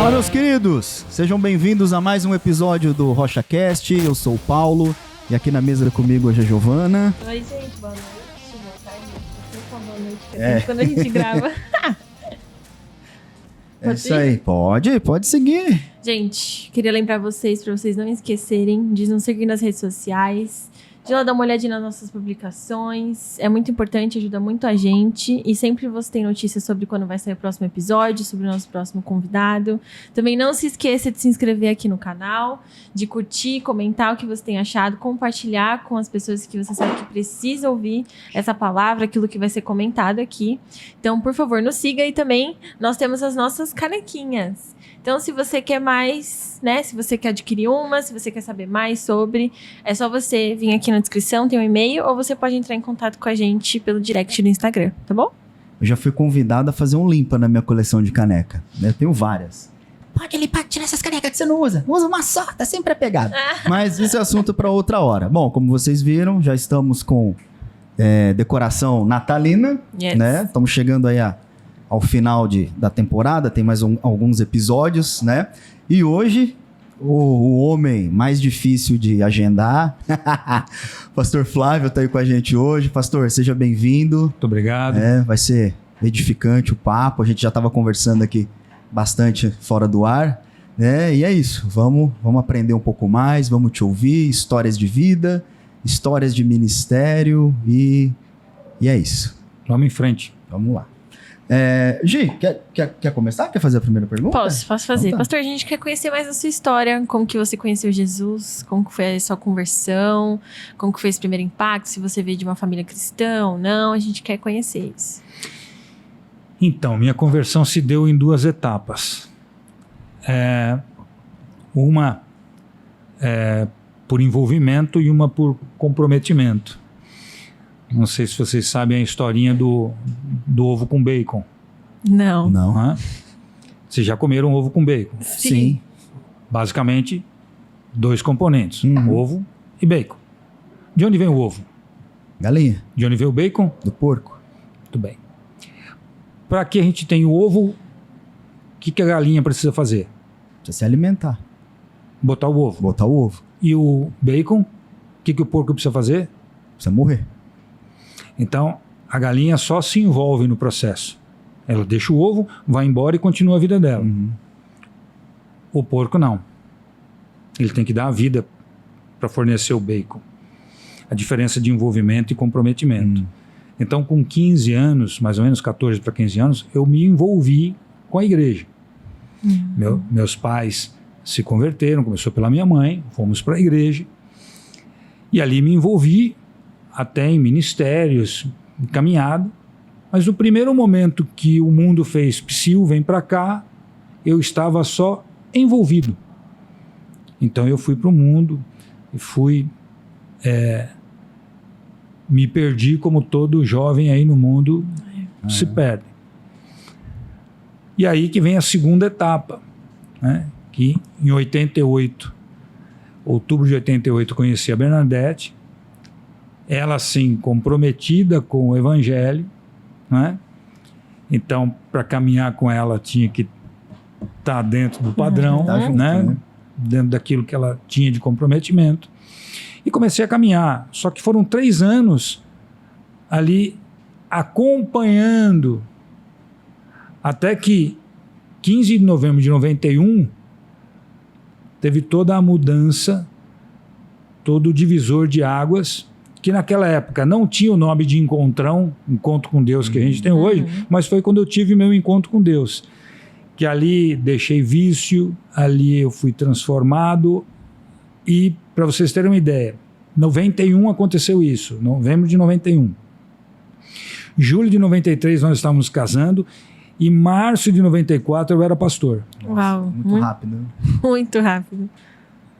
Fala, meus queridos! Sejam bem-vindos a mais um episódio do RochaCast. Eu sou o Paulo e aqui na mesa comigo hoje é a Giovana. Oi, gente, boa noite, boa tarde. Boa noite, quando a gente grava. É isso aí, pode seguir. Gente, queria lembrar vocês, para vocês não esquecerem de nos seguir nas redes sociais, de lá dar uma olhadinha nas nossas publicações. É muito importante, ajuda muito a gente. E sempre você tem notícias sobre quando vai sair o próximo episódio, sobre o nosso próximo convidado. Também não se esqueça de se inscrever aqui no canal, de curtir, comentar o que você tem achado, compartilhar com as pessoas que você sabe que precisa ouvir essa palavra, aquilo que vai ser comentado aqui. Então, por favor, nos siga. E também nós temos as nossas canequinhas. Então, se você quer mais, né? Se você quer adquirir uma, se você quer saber mais sobre, é só você vir aqui na descrição, tem um e-mail, ou você pode entrar em contato com a gente pelo direct do Instagram, tá bom? Eu já fui convidado a fazer um limpa na minha coleção de caneca. Eu tenho várias. Pode limpar, tirar essas canecas que você não usa. Usa uma só, tá sempre apegado. Mas isso é assunto para outra hora. Bom, como vocês viram, já estamos com decoração natalina, Yes. né? Estamos chegando aí ao final da temporada, tem mais alguns episódios, né? E hoje, o homem mais difícil de agendar, Pastor Flávio tá aí com a gente hoje. Pastor, seja bem-vindo. Muito obrigado. Vai ser edificante o papo, a gente já estava conversando aqui bastante fora do ar, né? E é isso, vamos aprender um pouco mais, vamos te ouvir, histórias de vida, histórias de ministério e é isso. Vamos em frente. Vamos lá. Gi, quer começar? Quer fazer a primeira pergunta? Posso fazer. Então tá. Pastor, a gente quer conhecer mais a sua história, como que você conheceu Jesus, como que foi a sua conversão, como que foi esse primeiro impacto, se você veio de uma família cristã ou não, a gente quer conhecer isso. Então, minha conversão se deu em duas etapas. Uma por envolvimento e uma por comprometimento. Não sei se vocês sabem a historinha do ovo com bacon. Não. Não. Vocês já comeram ovo com bacon? Sim. Basicamente, dois componentes, Uhum. ovo e bacon. De onde vem o ovo? Galinha, De onde vem o bacon? do porco. Muito bem. Para que a gente tem o ovo, o que a galinha precisa fazer? Precisa se alimentar, Botar o ovo. botar o ovo, E o bacon, o que o porco precisa fazer? precisa morrer. Então, a galinha só se envolve no processo. Ela deixa o ovo, vai embora e continua a vida dela. Uhum. O porco não. Ele tem que dar a vida para fornecer o bacon. A diferença de envolvimento e comprometimento. Então, com 15 anos, mais ou menos 14 para 15 anos, eu me envolvi com a igreja. Meus pais se converteram, começou pela minha mãe, fomos para a igreja. E ali me envolvi até em ministérios, em caminhada. Mas no primeiro momento que o mundo fez psiu, vem para cá, eu estava só envolvido. Então eu fui para o mundo e me perdi como todo jovem aí no mundo se perde. E aí que vem a segunda etapa, né? Que em 88, outubro de 88, conheci a Bernadette. Ela, assim, comprometida com o evangelho, né? Então, para caminhar com ela, tinha que estar dentro do padrão, Tá junto, né? né? Dentro daquilo que ela tinha de comprometimento. E comecei a caminhar. Só que foram 3 anos ali acompanhando, até que 15 de novembro de 91, teve toda a mudança, todo o divisor de águas, que naquela época não tinha o nome de encontrão, encontro com Deus que a gente tem hoje, mas foi quando eu tive meu encontro com Deus. Que ali deixei vício, ali eu fui transformado. E, para vocês terem uma ideia, 91 aconteceu isso, novembro de 91. Julho de 93 nós estávamos casando, e março de 94 eu era pastor. Uau, Muito rápido. Muito rápido.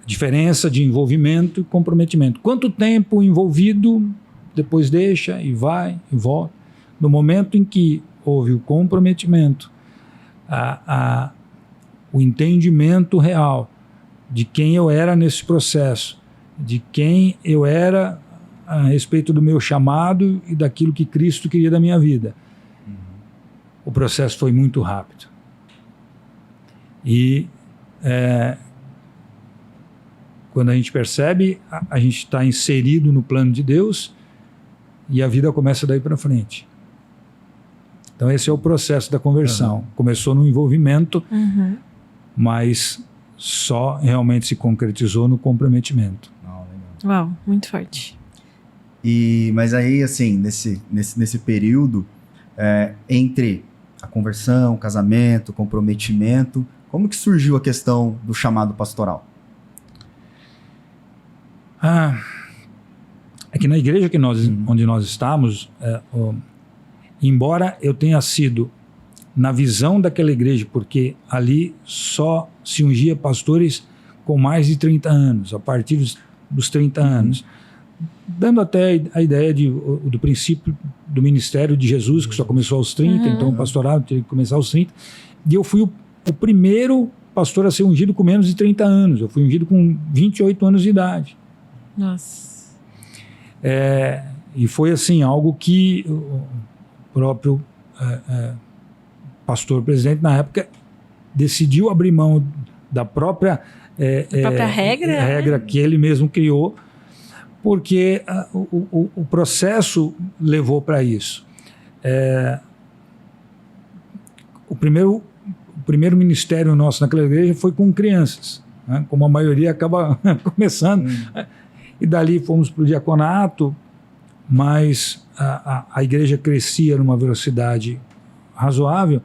Diferença de envolvimento e comprometimento. Quanto tempo envolvido, depois deixa e vai e volta. No momento em que houve o comprometimento, o entendimento real de quem eu era nesse processo, de quem eu era a respeito do meu chamado e daquilo que Cristo queria da minha vida. O processo foi muito rápido. E quando a gente percebe, a gente está inserido no plano de Deus e a vida começa daí para frente. Então esse é o processo da conversão. Começou no envolvimento, mas só realmente se concretizou no comprometimento. Uau, muito forte. Mas aí, assim, nesse período, entre a conversão, casamento, comprometimento, como que surgiu a questão do chamado pastoral? É que na igreja onde nós estamos, embora eu tenha sido na visão daquela igreja, porque ali só se ungia pastores com mais de 30 anos, a partir dos 30 anos, dando até a ideia do princípio do ministério de Jesus, que só começou aos 30, então o pastorado teve que começar aos 30, e eu fui o primeiro pastor a ser ungido com menos de 30 anos, eu fui ungido com 28 anos de idade. Nossa. E foi assim, algo que o próprio pastor presidente na época decidiu abrir mão da própria regra que ele mesmo criou, porque o processo levou para isso. O primeiro ministério nosso naquela igreja foi com crianças, né? Como a maioria acaba começando. E dali fomos para o diaconato, mas a igreja crescia numa velocidade razoável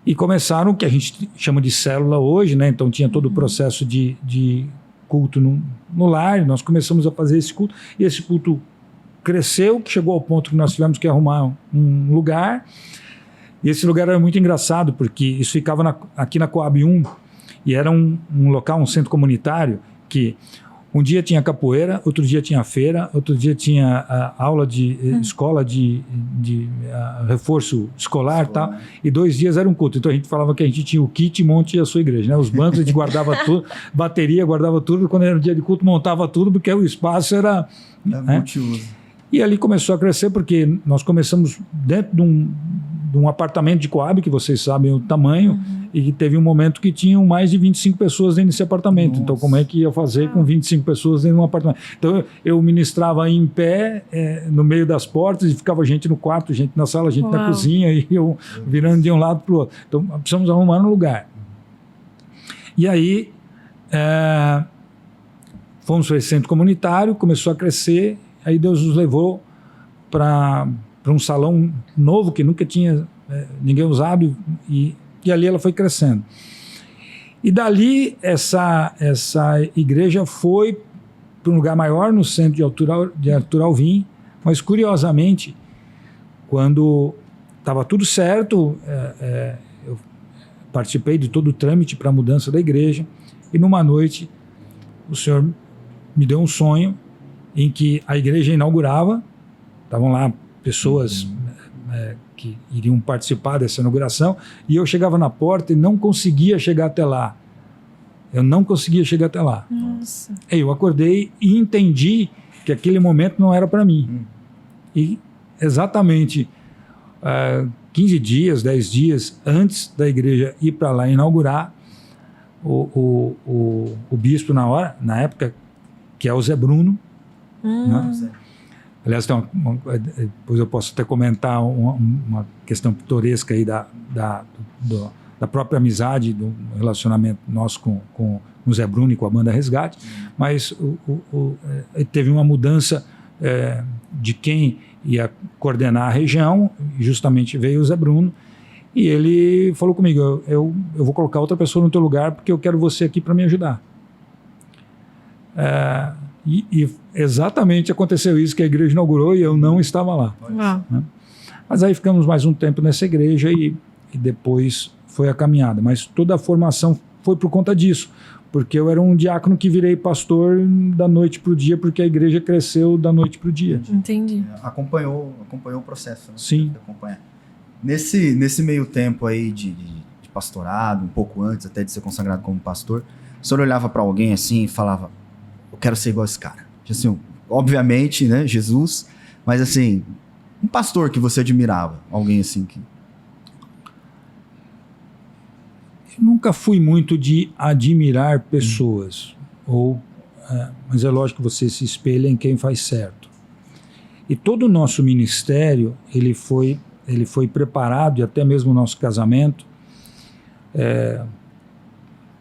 e começaram o que a gente chama de célula hoje, né? Então tinha todo o processo de culto no lar, nós começamos a fazer esse culto, e esse culto cresceu, que chegou ao ponto que nós tivemos que arrumar um lugar, e esse lugar era muito engraçado, porque isso ficava aqui na Coab 1, e era um local, um centro comunitário, que um dia tinha capoeira, outro dia tinha feira, outro dia tinha aula de escola de reforço escolar e tal, e 2 dias era um culto. Então a gente falava que a gente tinha o kit monte a sua igreja, né? Os bancos a gente guardava tudo, bateria guardava tudo, quando era o dia de culto montava tudo, porque o espaço era multiuso. E ali começou a crescer, porque nós começamos dentro de um apartamento de Coab, que vocês sabem o tamanho, e que teve um momento que tinham mais de 25 pessoas dentro desse apartamento. Nossa. Então, como é que ia fazer com 25 pessoas dentro de um apartamento? Então, eu ministrava em pé, no meio das portas, e ficava gente no quarto, gente na sala, gente na cozinha, e eu virando de um lado para o outro. Então, precisamos arrumar um lugar. E aí, fomos para esse centro comunitário, começou a crescer, aí Deus nos levou para um salão novo que nunca tinha ninguém usado, e ali ela foi crescendo. E dali essa igreja foi para um lugar maior no centro de Arthur Alvim, mas curiosamente, quando estava tudo certo, eu participei de todo o trâmite para a mudança da igreja, e numa noite o Senhor me deu um sonho em que a igreja inaugurava, estavam lá pessoas que iriam participar dessa inauguração, e eu chegava na porta e não conseguia chegar até lá. Eu não conseguia chegar até lá. Nossa. Eu acordei e entendi que aquele momento não era para mim. E exatamente 15 dias, 10 dias antes da igreja ir para lá inaugurar, o bispo na época, que é o Zé Bruno, né? Aliás, depois eu posso até comentar uma questão pitoresca aí da própria amizade, do relacionamento nosso com o Zé Bruno e com a banda Resgate, mas teve uma mudança de quem ia coordenar a região, e justamente veio o Zé Bruno, e ele falou comigo, eu vou colocar outra pessoa no teu lugar, porque eu quero você aqui para me ajudar. E exatamente aconteceu isso, que a igreja inaugurou e eu não estava lá. Né? Mas aí ficamos mais um tempo nessa igreja e depois foi a caminhada. Mas toda a formação foi por conta disso, porque eu era um diácono que virei pastor da noite para o dia, porque a igreja cresceu da noite para o dia. Entendi. Acompanhou o processo. Né? Sim. Nesse meio tempo aí de pastorado, um pouco antes até de ser consagrado como pastor, o senhor olhava para alguém assim e falava, eu quero ser igual a esse cara. Assim, obviamente, né, Jesus, mas assim, um pastor que você admirava, alguém assim que... Eu nunca fui muito de admirar pessoas, mas é lógico que você se espelha em quem faz certo. E todo o nosso ministério, ele foi preparado, e até mesmo o nosso casamento,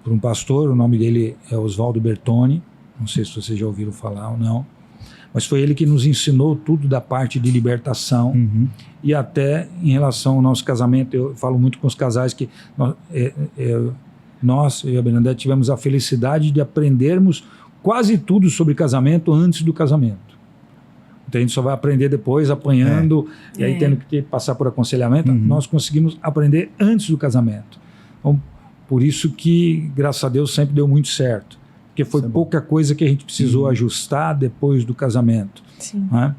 por um pastor, o nome dele é Oswaldo Bertoni, não sei se vocês já ouviram falar ou não, mas foi ele que nos ensinou tudo da parte de libertação. E até em relação ao nosso casamento, eu falo muito com os casais que nós, eu e a Bernadette, tivemos a felicidade de aprendermos quase tudo sobre casamento antes do casamento. Então a gente só vai aprender depois, apanhando, e aí tendo que passar por aconselhamento. Nós conseguimos aprender antes do casamento. Então, por isso que, graças a Deus, sempre deu muito certo. Porque foi pouca coisa que a gente precisou ajustar depois do casamento. Sim. Né?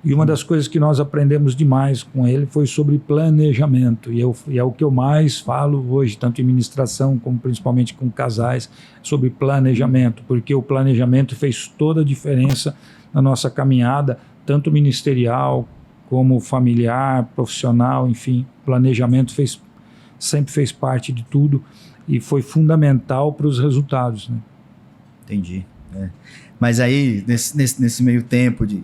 E uma das coisas que nós aprendemos demais com ele foi sobre planejamento. E é o que eu mais falo hoje, tanto em ministração como principalmente com casais, sobre planejamento. Porque o planejamento fez toda a diferença na nossa caminhada, tanto ministerial como familiar, profissional, enfim. Planejamento sempre fez parte de tudo e foi fundamental para os resultados, né? Entendi. Mas aí, nesse meio tempo de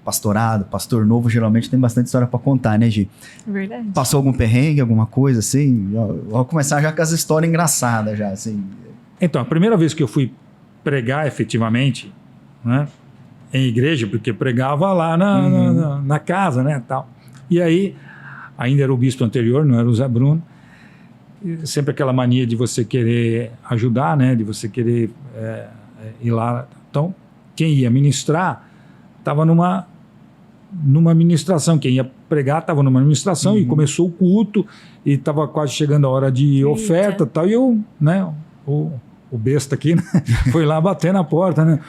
pastorado, pastor novo, geralmente tem bastante história para contar, né, Gi? Verdade. Passou algum perrengue, alguma coisa assim? Vou começar já com as histórias engraçadas já, assim. Então, a primeira vez que eu fui pregar efetivamente, né, em igreja, porque pregava lá na casa, né, tal. E aí, ainda era o bispo anterior, não era o Zé Bruno, sempre aquela mania de você querer ajudar, né, de você querer ir lá. Então, quem ia ministrar estava numa ministração, quem ia pregar estava numa ministração e começou o culto e estava quase chegando a hora de oferta e tal, e eu, né, o besta aqui, né, foi lá bater na porta, né,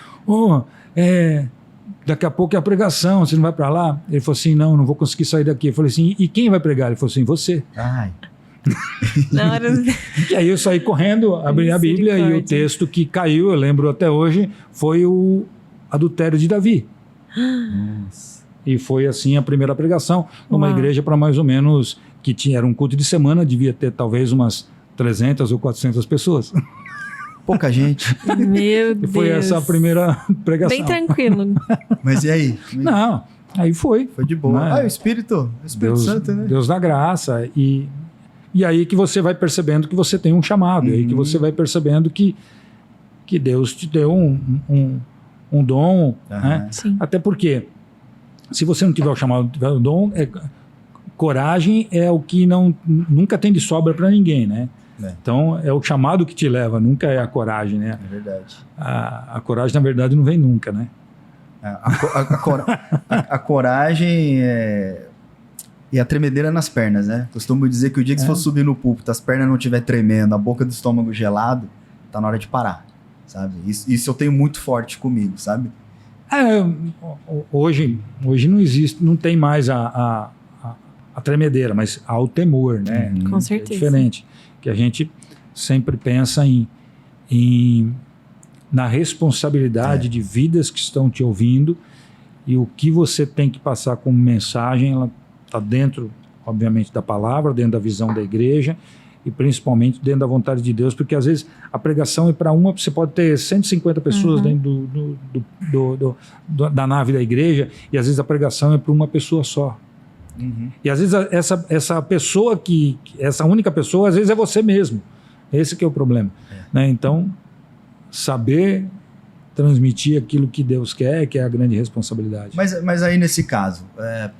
daqui a pouco é a pregação, você não vai para lá? Ele falou assim, não vou conseguir sair daqui. Eu falei assim, e quem vai pregar? Ele falou assim, você. Ai. Na hora... E aí eu saí correndo, abri a Bíblia e o texto que caiu, eu lembro até hoje, foi o adultério de Davi. Nossa. E foi assim a primeira pregação numa igreja para mais ou menos, era um culto de semana, devia ter talvez umas 300 ou 400 pessoas. Pouca gente. Meu Deus. E foi essa a primeira pregação. Bem tranquilo. Mas e aí? Não, aí foi. Foi de boa. Né? O Espírito Santo, né? Deus da graça. E aí que você vai percebendo que você tem um chamado. E aí que você vai percebendo que Deus te deu um dom. Né? Sim. Até porque, se você não tiver o chamado, não tiver o dom, coragem é o que nunca tem de sobra para ninguém, né? Então, é o chamado que te leva, nunca é a coragem, né? É verdade. A coragem, na verdade, não vem nunca, né? A coragem e a tremedeira nas pernas, né? Costumo dizer que o dia que você for subir no púlpito, as pernas não estiver tremendo, a boca do estômago gelado, tá na hora de parar, sabe? Isso eu tenho muito forte comigo, sabe? Hoje não existe, não tem mais a tremedeira, mas há o temor, né? Com certeza. É diferente. Que a gente sempre pensa na responsabilidade de vidas que estão te ouvindo e o que você tem que passar como mensagem, ela está dentro, obviamente, da palavra, dentro da visão da igreja e principalmente dentro da vontade de Deus, porque às vezes a pregação é para você pode ter 150 pessoas dentro da nave da igreja e às vezes a pregação é para uma pessoa só. E às vezes essa pessoa essa única pessoa, às vezes é você mesmo. Esse que é o problema. Né? Então, saber transmitir aquilo que Deus quer, que é a grande responsabilidade. Mas aí nesse caso,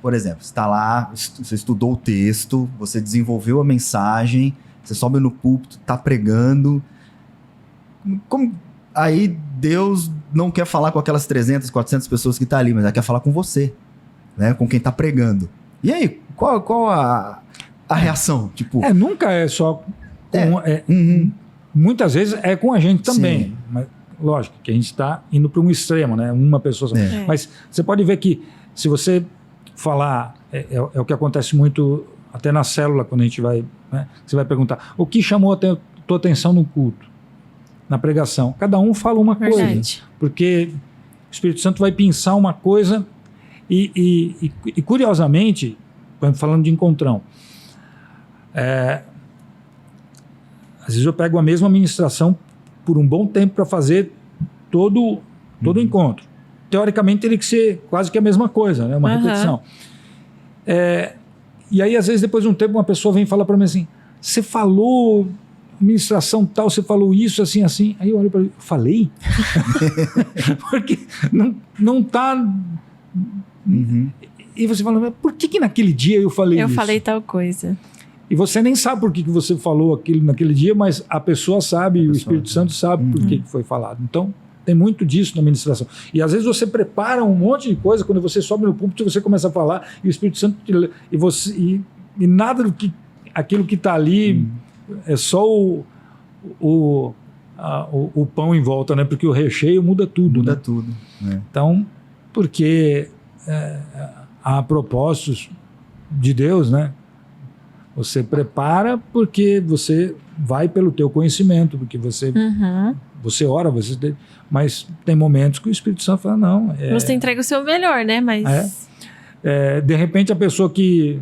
por exemplo, você está lá, você estudou o texto, você desenvolveu a mensagem, você sobe no púlpito, está pregando. Aí Deus não quer falar com aquelas 300, 400 pessoas que estão ali, mas ela quer falar com você, né? Com quem está pregando. E aí, qual a reação? Tipo, nunca é só muitas vezes é com a gente também. Sim. Mas, lógico que a gente está indo para um extremo, né? Uma pessoa só. Mas você pode ver que se você falar, é o que acontece muito até na célula, quando a gente vai, né? Você vai perguntar, o que chamou a tua atenção no culto? Na pregação? Cada um fala uma coisa. Porque o Espírito Santo vai pensar uma coisa. E curiosamente, falando de encontrão, Às vezes eu pego a mesma ministração por um bom tempo para fazer todo o encontro. Teoricamente teria que ser quase que a mesma coisa, né? Uma repetição. E aí, às vezes, depois de um tempo, uma pessoa vem e fala para mim assim, você falou ministração tal, você falou isso, assim, assim. Aí eu olho para ele, falei? Porque não está... E você fala, por que naquele dia eu falei isso? Eu falei tal coisa. E você nem sabe por que você falou aquilo naquele dia, mas a pessoa sabe, o Espírito Santo sabe por que foi falado. Então, tem muito disso na ministração. E às vezes você prepara um monte de coisa, quando você sobe no púlpito, você começa a falar, e o Espírito Santo e nada do que aquilo que está ali é só o pão em volta, né? Porque o recheio muda tudo. Muda né? tudo. Né? Então, porque há propósitos de Deus, né? Você prepara porque você vai pelo teu conhecimento, porque você ora, mas tem momentos que o Espírito Santo fala, não. Você entrega o seu melhor, né? Mas... de repente a pessoa que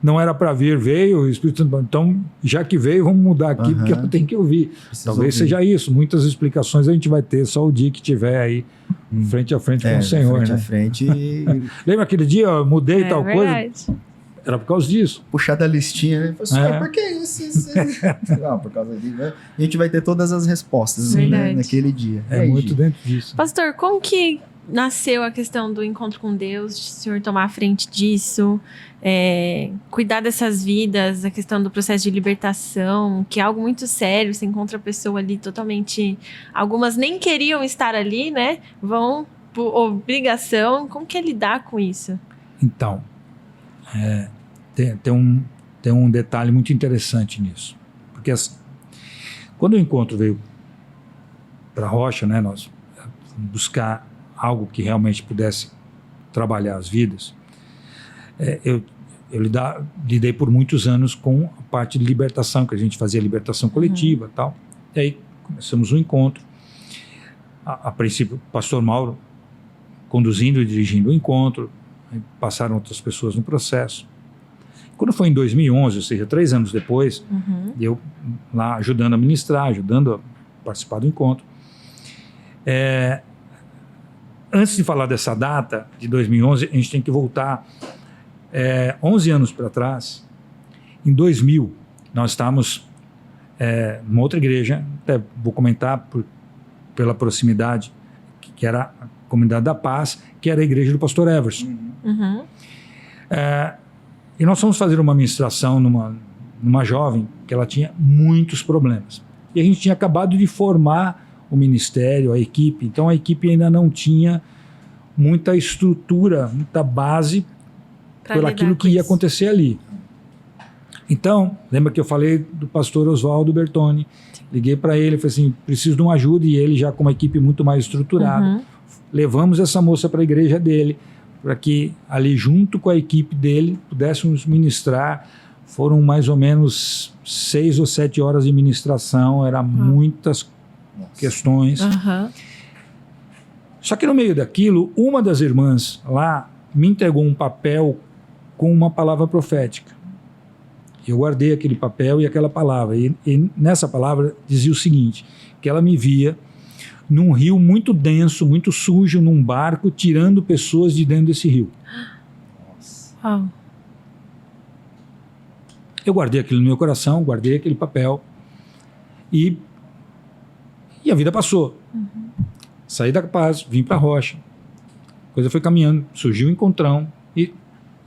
não era para vir veio, o Espírito Santo, então já que veio, vamos mudar aqui, porque ela tem que ouvir. Talvez seja isso. Muitas explicações a gente vai ter só o dia que tiver aí frente a frente com o Senhor. Frente né? a frente. Lembra aquele dia, eu mudei tal verdade. coisa? Era por causa disso. Puxar da listinha, né? Senhor, por que isso? Não, por causa disso. Né? A gente vai ter todas as respostas né, naquele dia. É muito dentro disso. Pastor, como que nasceu a questão do encontro com Deus, de o senhor tomar a frente disso, cuidar dessas vidas, a questão do processo de libertação, que é algo muito sério, você encontra a pessoa ali totalmente... Algumas nem queriam estar ali, né? Vão por obrigação. Como que é lidar com isso? Então... Tem um detalhe muito interessante nisso. Porque assim, quando o encontro veio para a Rocha, né, nós fomos buscar algo que realmente pudesse trabalhar as vidas. Eu lidei por muitos anos com a parte de libertação, que a gente fazia libertação coletiva e tal. E aí começamos um encontro. A princípio, o pastor Mauro conduzindo e dirigindo o encontro. Passaram outras pessoas no processo. Quando foi em 2011, ou seja, 3 anos depois, eu lá ajudando a ministrar, ajudando a participar do encontro. Antes de falar dessa data, de 2011, a gente tem que voltar 11 anos para trás. Em 2000, nós estávamos numa outra igreja, até vou comentar pela proximidade, que era a Comunidade da Paz, que era a igreja do pastor Everson. E nós fomos fazer uma ministração numa jovem que ela tinha muitos problemas. E a gente tinha acabado de formar o ministério, a equipe, então a equipe ainda não tinha muita estrutura, muita base por aquilo que ia acontecer ali. Então, lembra que eu falei do pastor Oswaldo Bertoni? Liguei para ele e falei assim, preciso de uma ajuda, e ele já com uma equipe muito mais estruturada. Levamos essa moça para a igreja dele, para que ali junto com a equipe dele pudéssemos ministrar. Foram mais ou menos 6 ou 7 horas de ministração, eram muitas questões. Só que no meio daquilo, uma das irmãs lá me entregou um papel com uma palavra profética. Eu guardei aquele papel e aquela palavra, e nessa palavra dizia o seguinte, que ela me via num rio muito denso, muito sujo, num barco, tirando pessoas de dentro desse rio. Eu guardei aquilo no meu coração, guardei aquele papel, e a vida passou. Saí da Paz, vim para a Rocha, a coisa foi caminhando, surgiu um encontrão, e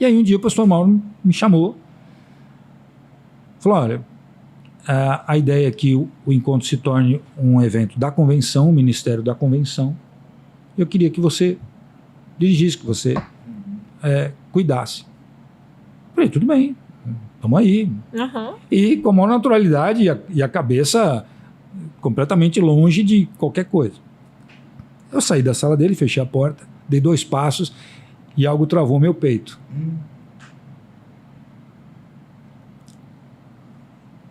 aí um dia o pastor Mauro me chamou, falou, olha, a ideia é que o encontro se torne um evento da convenção, o ministério da convenção. Eu queria que você dirigisse, que você cuidasse. Falei, tudo bem, estamos aí. E com a maior naturalidade e a cabeça completamente longe de qualquer coisa. Eu saí da sala dele, fechei a porta, dei 2 passos e algo travou meu peito.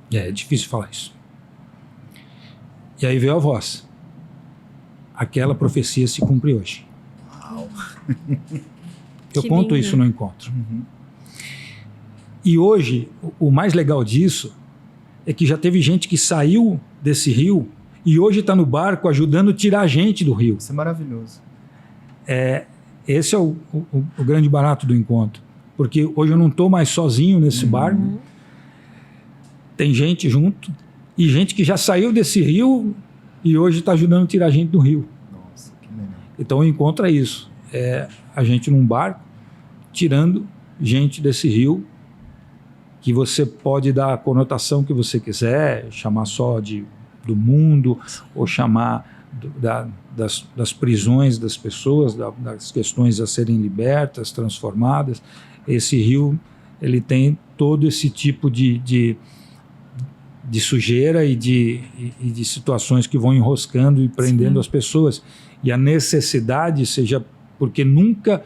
É difícil falar isso. E aí veio a voz. Aquela profecia se cumpre hoje. Eu conto isso no encontro. E hoje, o mais legal disso é que já teve gente que saiu desse rio e hoje está no barco ajudando a tirar a gente do rio. Isso é maravilhoso. Esse é o grande barato do encontro. Porque hoje eu não estou mais sozinho nesse barco. Tem gente junto e gente que já saiu desse rio e hoje está ajudando a tirar a gente do rio. Nossa, que legal. Então o encontro é isso. É a gente num barco tirando gente desse rio, que você pode dar a conotação que você quiser, chamar só do mundo, ou chamar das prisões das pessoas, das questões a serem libertas, transformadas. Esse rio, ele tem todo esse tipo de sujeira e de situações que vão enroscando e prendendo as pessoas. E a necessidade, seja porque nunca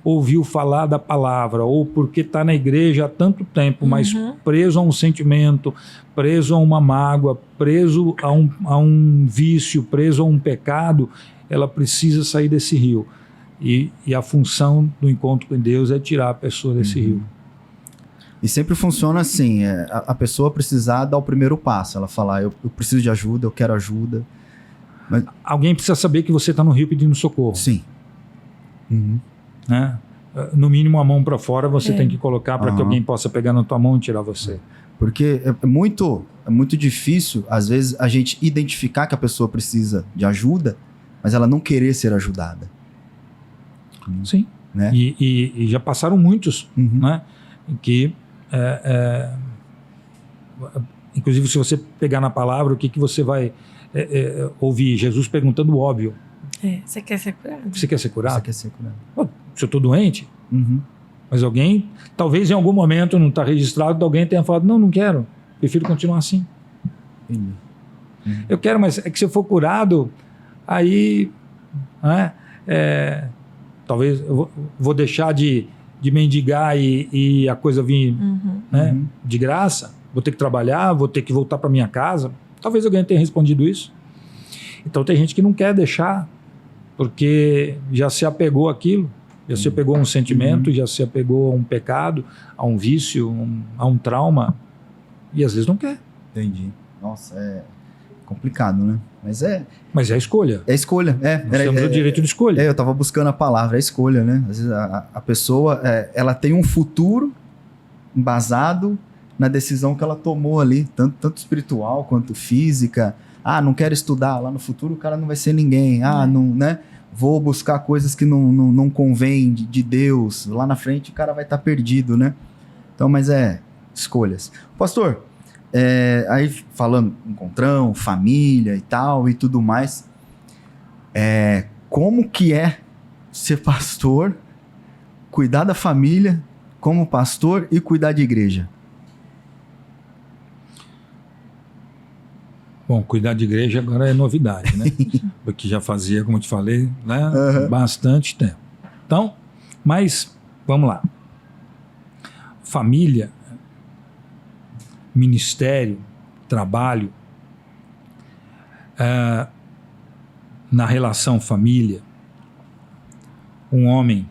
ouviu falar da palavra, ou porque está na igreja há tanto tempo, mas preso a um sentimento, preso a uma mágoa, preso a um vício, preso a um pecado, ela precisa sair desse rio. E a função do encontro com Deus é tirar a pessoa desse rio. E sempre funciona assim, a pessoa precisar dar o primeiro passo, ela falar, eu preciso de ajuda, eu quero ajuda. Mas... Alguém precisa saber que você está no rio pedindo socorro. Sim. Né? No mínimo a mão para fora você tem que colocar para que alguém possa pegar na tua mão e tirar você. Porque é muito difícil, às vezes, a gente identificar que a pessoa precisa de ajuda, mas ela não querer ser ajudada. Sim. Né? E já passaram muitos, né? Que inclusive se você pegar na palavra, o que você vai ouvir? Jesus perguntando o óbvio. Você quer ser curado? Você quer ser curado? Você quer ser curado. Pô, se eu estou doente, mas alguém, talvez em algum momento não está registrado, alguém tenha falado, não quero, prefiro continuar assim. Eu quero, mas é que se eu for curado, aí talvez eu vou deixar de mendigar e a coisa vir de graça, vou ter que trabalhar, vou ter que voltar para minha casa. Talvez alguém tenha respondido isso. Então tem gente que não quer deixar, porque já se apegou àquilo, já se apegou a um sentimento, já se apegou a um pecado, a um vício, a um trauma, e às vezes não quer. Entendi. Nossa, é complicado, né? Mas é a escolha. É escolha, Nós temos o direito de escolha. Eu estava buscando a palavra, é escolha, né? Às vezes a pessoa, ela tem um futuro embasado na decisão que ela tomou ali, tanto espiritual quanto física. Não quero estudar, lá no futuro o cara não vai ser ninguém. Não, né? Vou buscar coisas que não convém de Deus. Lá na frente o cara vai estar perdido, né? Então, mas escolhas. Pastor, aí falando encontrão, família e tal e tudo mais, como que é ser pastor, cuidar da família como pastor e cuidar de igreja? Bom, cuidar de igreja agora é novidade, né? Porque já fazia, como eu te falei, né? Bastante tempo. Então, mas, vamos lá. Família, ministério, trabalho, na relação família, o homem,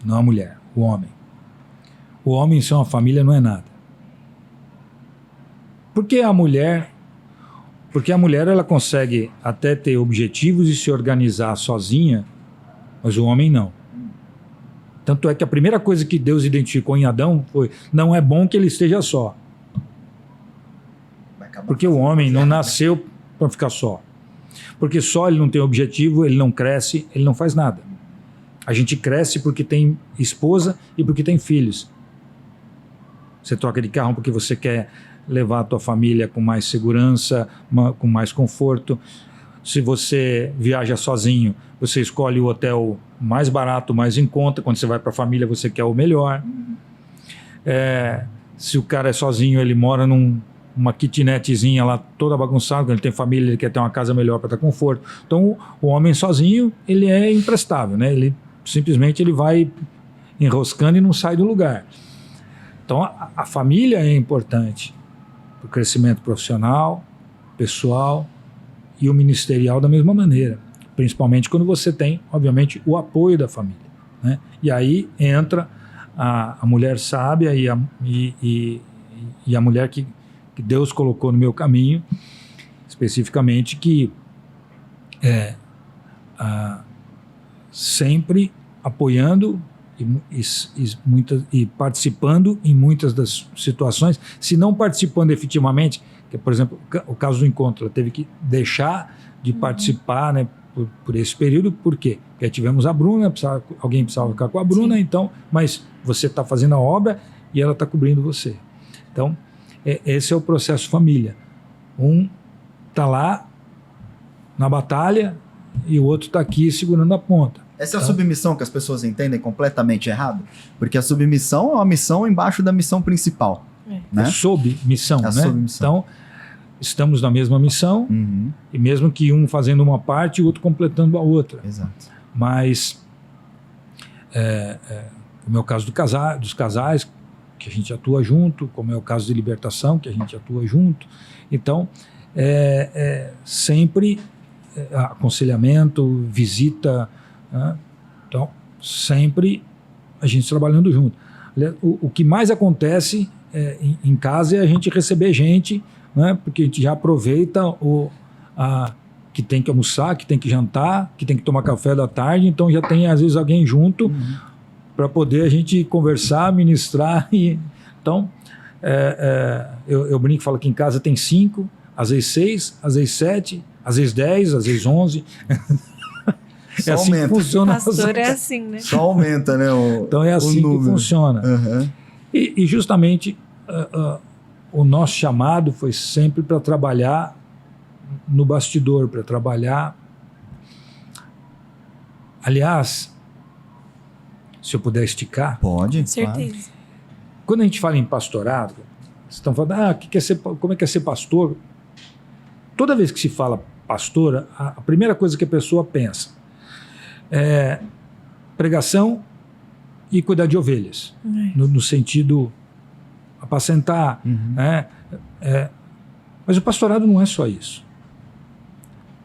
não a mulher, o homem sem uma família não é nada. Porque a mulher ela consegue até ter objetivos e se organizar sozinha, mas o homem não. Tanto é que a primeira coisa que Deus identificou em Adão foi: não é bom que ele esteja só. Porque o homem não nasceu para ficar só. Porque só ele não tem objetivo, ele não cresce, ele não faz nada. A gente cresce porque tem esposa e porque tem filhos. Você troca de carro porque você quer levar a tua família com mais segurança, com mais conforto. Se você viaja sozinho, você escolhe o hotel mais barato, mais em conta. Quando você vai para a família, você quer o melhor. Se o cara é sozinho, ele mora numa kitnetzinha lá toda bagunçada. Quando ele tem família, ele quer ter uma casa melhor para ter conforto. Então, o homem sozinho, ele é imprestável, né? Ele simplesmente vai enroscando e não sai do lugar. Então, a família é importante para o crescimento profissional, pessoal e o ministerial da mesma maneira, principalmente quando você tem, obviamente, o apoio da família, né? E aí entra a mulher sábia e e a mulher que Deus colocou no meu caminho, especificamente, que sempre apoiando e participando em muitas das situações, se não participando efetivamente, que por exemplo, o caso do encontro, ela teve que deixar de participar, né, por esse período. Por quê? Porque aí tivemos a Bruna, alguém precisava ficar com a Bruna, Sim. então, mas você está fazendo a obra e ela está cobrindo você. Então, esse é o processo família. Um está lá na batalha e o outro está aqui segurando a ponta. Essa é a submissão que as pessoas entendem completamente errado? Porque a submissão é uma missão embaixo da missão principal. Né? É sob missão, É né? sob missão. Então, estamos na mesma missão, Uhum. e mesmo que um fazendo uma parte e o outro completando a outra. Exato. Mas, como é o caso dos casais, que a gente atua junto, como é o caso de libertação, que a gente atua junto. Então, sempre aconselhamento, visita, né? Então, sempre a gente trabalhando junto. O que mais acontece em casa é a gente receber gente, né? Porque a gente já aproveita que tem que almoçar, que tem que jantar, que tem que tomar café da tarde, então já tem às vezes alguém junto para poder a gente conversar, ministrar. Então, eu brinco e falo que em casa tem 5, às vezes 6, às vezes 7, às vezes 10, às vezes 11. Só assim aumenta. que funciona. Pastor é assim, né? Só aumenta, né? Então é assim que funciona. Uhum. E justamente o nosso chamado foi sempre para trabalhar no bastidor, para trabalhar. Aliás, se eu puder esticar, Pode, Com certeza. quando a gente fala em pastorado, vocês estão falando, como é que é ser pastor? Toda vez que se fala pastor, a primeira coisa que a pessoa pensa é pregação e cuidar de ovelhas, no sentido apacentar. Uhum. Né? Mas o pastorado não é só isso.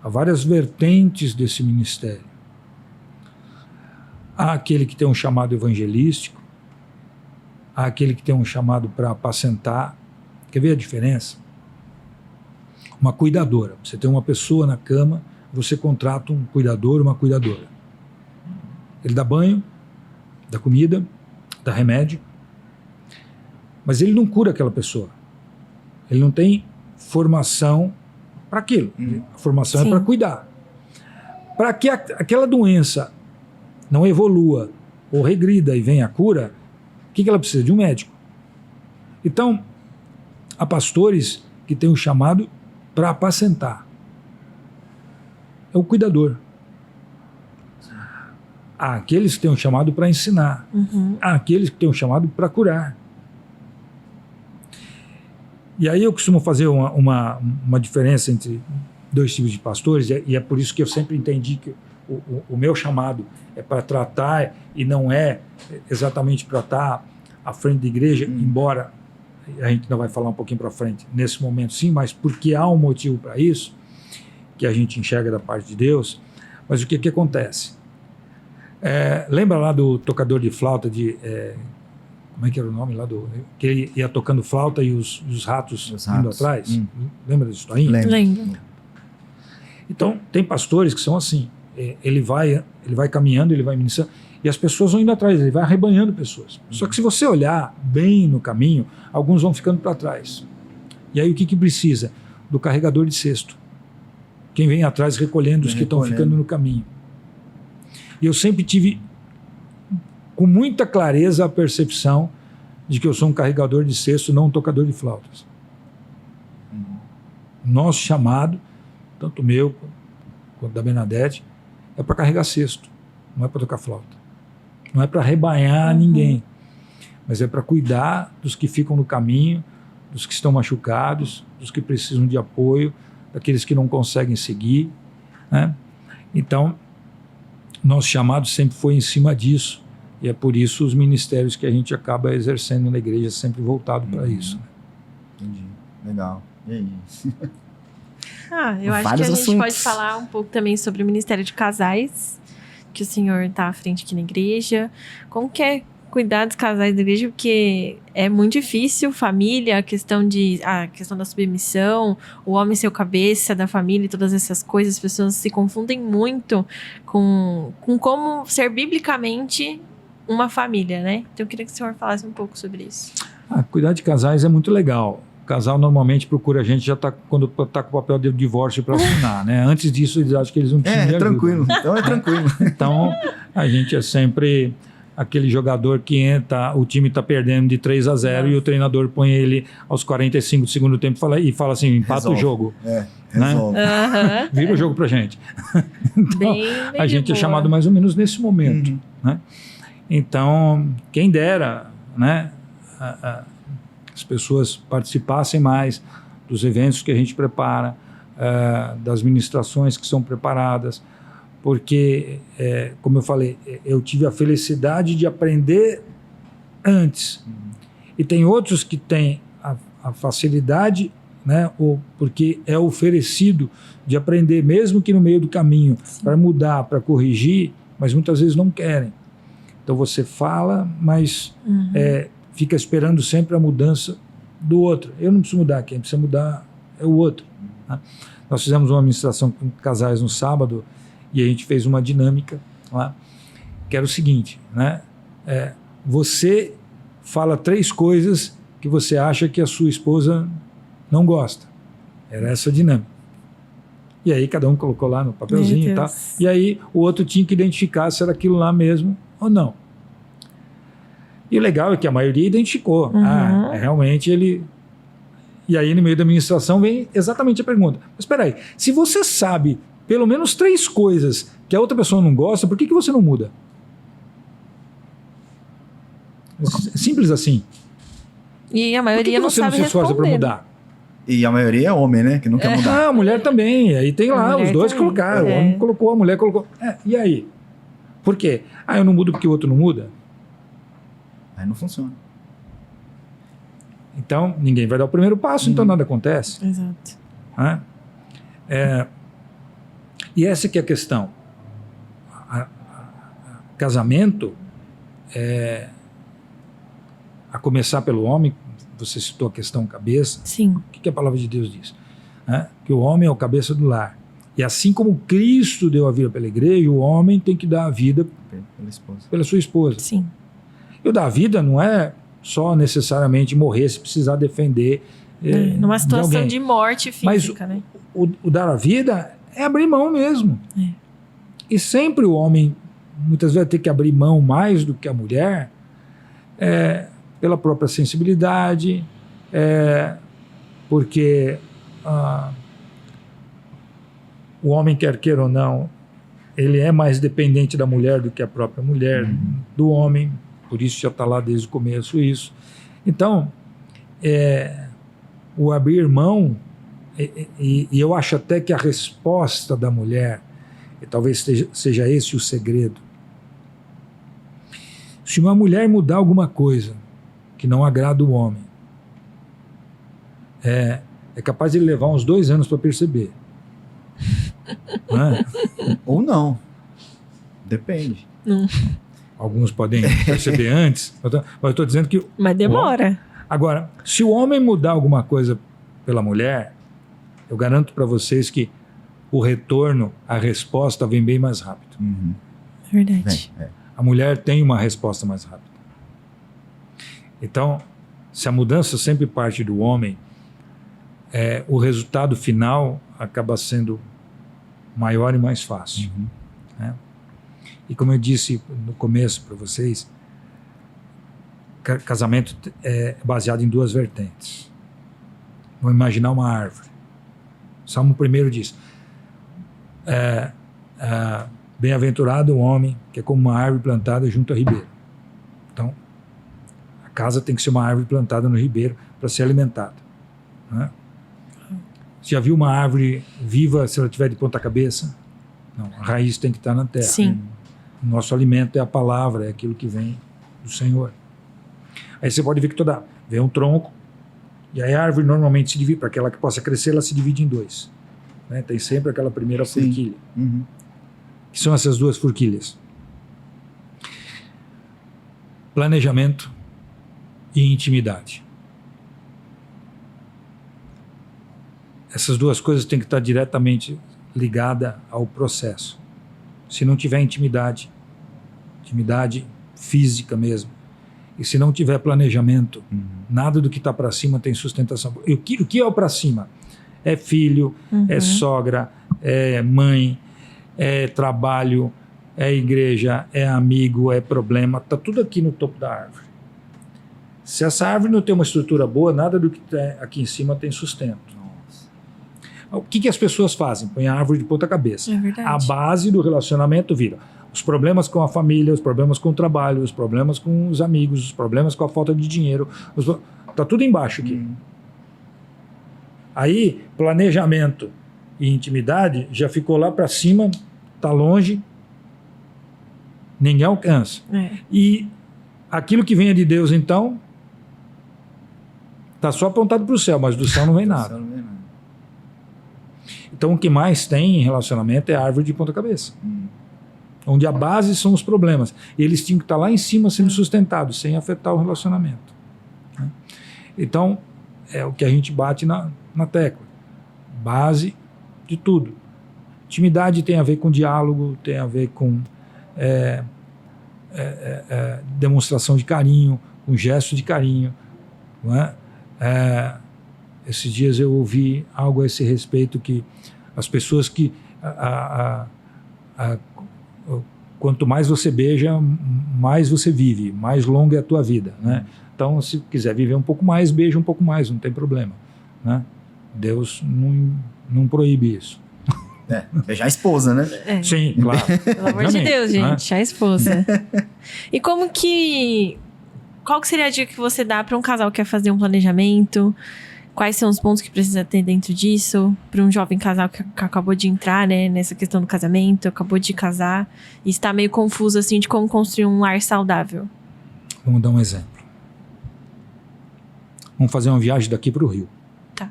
Há várias vertentes desse ministério. Há aquele que tem um chamado evangelístico, há aquele que tem um chamado para apacentar. Quer ver a diferença? Uma cuidadora. Você tem uma pessoa na cama, você contrata um cuidador, uma cuidadora. Ele dá banho, dá comida, dá remédio, mas ele não cura aquela pessoa. Ele não tem formação para aquilo. A formação Sim. é para cuidar. Para que aquela doença não evolua ou regrida e venha a cura, o que ela precisa? De um médico. Então, há pastores que têm o chamado para apacentar. É o cuidador. Há aqueles que têm um chamado para ensinar. Há aqueles que têm um chamado para curar. E aí eu costumo fazer uma diferença entre dois tipos de pastores, e é por isso que eu sempre entendi que o meu chamado é para tratar e não é exatamente para estar à frente da igreja, embora a gente ainda vai falar um pouquinho para frente nesse momento, sim, mas porque há um motivo para isso, que a gente enxerga da parte de Deus. Mas o que acontece? Lembra lá do tocador de flauta como é que era o nome lá que ele ia tocando flauta e os ratos indo atrás? Lembra dessa historinha? Lembro. Então, tem pastores que são assim. Ele vai caminhando, ele vai ministrando, e as pessoas vão indo atrás, ele vai arrebanhando pessoas. Só que se você olhar bem no caminho, alguns vão ficando para trás. E aí o que precisa? Do carregador de cesto. Quem vem atrás recolhendo os que estão ficando no caminho. E eu sempre tive com muita clareza a percepção de que eu sou um carregador de cesto, não um tocador de flautas. Nosso chamado, tanto meu quanto da Bernadette, é para carregar cesto, não é para tocar flauta. Não é para arrebanhar ninguém, mas é para cuidar dos que ficam no caminho, dos que estão machucados, dos que precisam de apoio, daqueles que não conseguem seguir, né? Então, nosso chamado sempre foi em cima disso, e é por isso os ministérios que a gente acaba exercendo na igreja sempre voltado para isso. Entendi. Legal. E aí? Eu acho Vários que a gente assuntos. pode falar um pouco também sobre o Ministério de Casais, que o senhor está à frente aqui na igreja. Como cuidar dos casais da igreja, porque é muito difícil, família, a questão da submissão, o homem ser o cabeça da família e todas essas coisas, as pessoas se confundem muito com como ser biblicamente uma família, né? Então eu queria que o senhor falasse um pouco sobre isso. Cuidar de casais é muito legal. O casal normalmente procura a gente quando está com o papel de divórcio para assinar, né? Antes disso, eles acham que eles não precisam de ajuda. Tranquilo. Então é tranquilo. Então, a gente é sempre aquele jogador que entra, o time está perdendo de 3-0 e o treinador põe ele aos 45 do segundo tempo e fala assim, empata o jogo. Resolve. Uhum. Vira o jogo pra gente. Então, Bem a gente boa. é chamado mais ou menos nesse momento, né? Então, quem dera, né? As pessoas participassem mais dos eventos que a gente prepara, das ministrações que são preparadas, porque, como eu falei, eu tive a felicidade de aprender antes. E tem outros que têm a facilidade, né, porque é oferecido de aprender, mesmo que no meio do caminho, para mudar, para corrigir, mas muitas vezes não querem. Então você fala, mas fica esperando sempre a mudança do outro. Eu não preciso mudar, quem precisa mudar é o outro. Né? Nós fizemos uma ministração com casais no sábado e a gente fez uma dinâmica lá, que era o seguinte, né? Você fala 3 coisas que você acha que a sua esposa não gosta. Era essa a dinâmica. E aí cada um colocou lá no papelzinho e tal. E aí o outro tinha que identificar se era aquilo lá mesmo ou não. E o legal é que a maioria identificou. Realmente ele... E aí no meio da administração vem exatamente a pergunta. Mas espera aí, se você sabe pelo menos 3 coisas que a outra pessoa não gosta, por que você não muda? Simples assim. E a maioria não sabe responder. Por que você não se esforça para mudar? E a maioria é homem, né? Que não quer mudar. A mulher também. Aí tem lá, os dois também colocaram. O homem colocou, a mulher colocou. E aí? Por quê? Eu não mudo porque o outro não muda? Aí não funciona. Então, ninguém vai dar o primeiro passo, então nada acontece. Exato. E essa que é a questão. Casamento, a começar pelo homem, você citou a questão cabeça. Sim. O que a palavra de Deus diz? Que o homem é o cabeça do lar. E assim como Cristo deu a vida pela igreja, o homem tem que dar a vida pela sua esposa. Sim. E o dar a vida não é só necessariamente morrer se precisar defender numa situação de morte física, mas né? O dar a vida é abrir mão mesmo. E sempre o homem, muitas vezes, vai ter que abrir mão mais do que a mulher, pela própria sensibilidade, porque o homem, quer queira ou não, ele é mais dependente da mulher do que a própria mulher do homem, por isso já está lá desde o começo isso. Então, o abrir mão, e eu acho até que a resposta da mulher, e talvez seja esse o segredo. Se uma mulher mudar alguma coisa que não agrada o homem, é capaz de ele levar uns 2 anos para perceber. Não é? Ou não. Depende. Alguns podem perceber antes, mas eu estou dizendo que... Mas demora. Agora, se o homem mudar alguma coisa pela mulher, eu garanto para vocês que o retorno, a resposta vem bem mais rápido. Verdade. A mulher tem uma resposta mais rápida. Então, se a mudança sempre parte do homem, o resultado final acaba sendo maior e mais fácil. Né? E como eu disse no começo para vocês, casamento é baseado em 2 vertentes. Vamos imaginar uma árvore. Salmo 1 diz: bem-aventurado o homem que é como uma árvore plantada junto a ribeiro. Então, a casa tem que ser uma árvore plantada no ribeiro para ser alimentada. Né? Você já viu uma árvore viva se ela estiver de ponta cabeça? Não, a raiz tem que estar na terra. Sim. O nosso alimento é a palavra, é aquilo que vem do Senhor. Aí você pode ver que vem um tronco, e aí a árvore normalmente se divide, para que ela que possa crescer, ela se divide em 2. Né? Tem sempre aquela primeira forquilha. Que são essas 2 forquilhas. planejamento e intimidade. Essas duas coisas têm que estar diretamente ligadas ao processo. Se não tiver intimidade física mesmo, e se não tiver planejamento, nada do que está para cima tem sustentação. E o que é o para cima? É filho, é sogra, é mãe, é trabalho, é igreja, é amigo, é problema, está tudo aqui no topo da árvore. Se essa árvore não tem uma estrutura boa, nada do que está aqui em cima tem sustento. O que as pessoas fazem? Põem a árvore de ponta cabeça. É verdade. A base do relacionamento vira os problemas com a família, os problemas com o trabalho, os problemas com os amigos, os problemas com a falta de dinheiro. Está tudo embaixo aqui. Aí, planejamento e intimidade já ficou lá para cima, está longe, ninguém alcança. E aquilo que vem de Deus, então, está só apontado para o céu, mas do céu não vem nada. Então, o que mais tem em relacionamento é a árvore de ponta cabeça. Onde a base são os problemas. E eles tinham que estar lá em cima sendo sustentados, sem afetar o relacionamento. Então, é o que a gente bate na tecla. Base de tudo. Intimidade tem a ver com diálogo, tem a ver com demonstração de carinho, com gesto de carinho. Não é? Esses dias eu ouvi algo a esse respeito, que as pessoas que... quanto mais você beija, mais você vive, mais longa é a tua vida, né? Então, se quiser viver um pouco mais, beija um pouco mais, não tem problema, né? Deus não proíbe isso. Beijar a esposa, né? Sim, claro. Pelo amor de Deus, gente, a esposa. E qual que seria a dica que você dá para um casal que quer fazer um planejamento? Quais são os pontos que precisa ter dentro disso? Para um jovem casal que acabou de entrar, né, nessa questão do casamento, acabou de casar e está meio confuso assim de como construir um lar saudável. Vamos dar um exemplo. Vamos fazer uma viagem daqui para o Rio. Tá.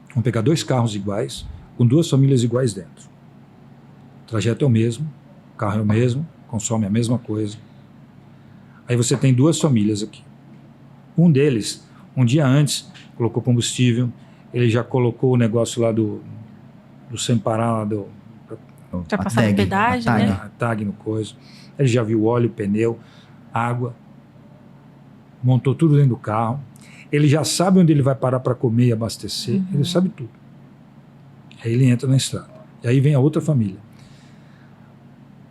Vamos pegar 2 carros iguais, com 2 famílias iguais dentro. O trajeto é o mesmo, o carro é o mesmo, consome a mesma coisa. Aí você tem 2 famílias aqui. Um deles, um dia antes, colocou combustível, ele já colocou o negócio lá do sem parar, lá para passar no pedágio, né? A tag no coisa. Ele já viu óleo, pneu, água, montou tudo dentro do carro. Ele já sabe onde ele vai parar para comer e abastecer, ele sabe tudo. Aí ele entra na estrada. E aí vem a outra família.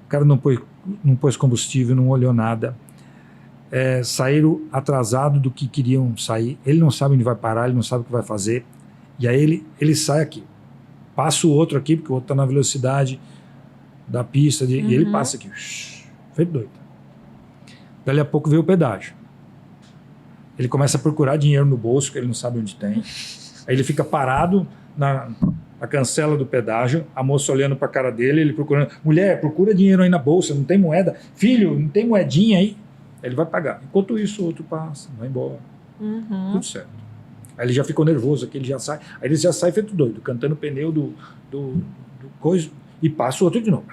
O cara não pôs combustível, não olhou nada. Saíram atrasados do que queriam sair. Ele não sabe onde vai parar, ele não sabe o que vai fazer. E aí ele sai aqui. Passa o outro aqui, porque o outro está na velocidade da pista. E ele passa aqui. Feito doido. Dali a pouco veio o pedágio. Ele começa a procurar dinheiro no bolso, que ele não sabe onde tem. Aí ele fica parado na cancela do pedágio, a moça olhando para a cara dele, ele procurando. Mulher, procura dinheiro aí na bolsa, não tem moeda. Filho, não tem moedinha aí? Ele vai pagar. Enquanto isso, o outro passa, vai embora. Tudo certo. Aí ele já ficou nervoso aqui, ele já sai. Aí ele já sai feito doido, cantando o pneu do coisa, e passa o outro de novo.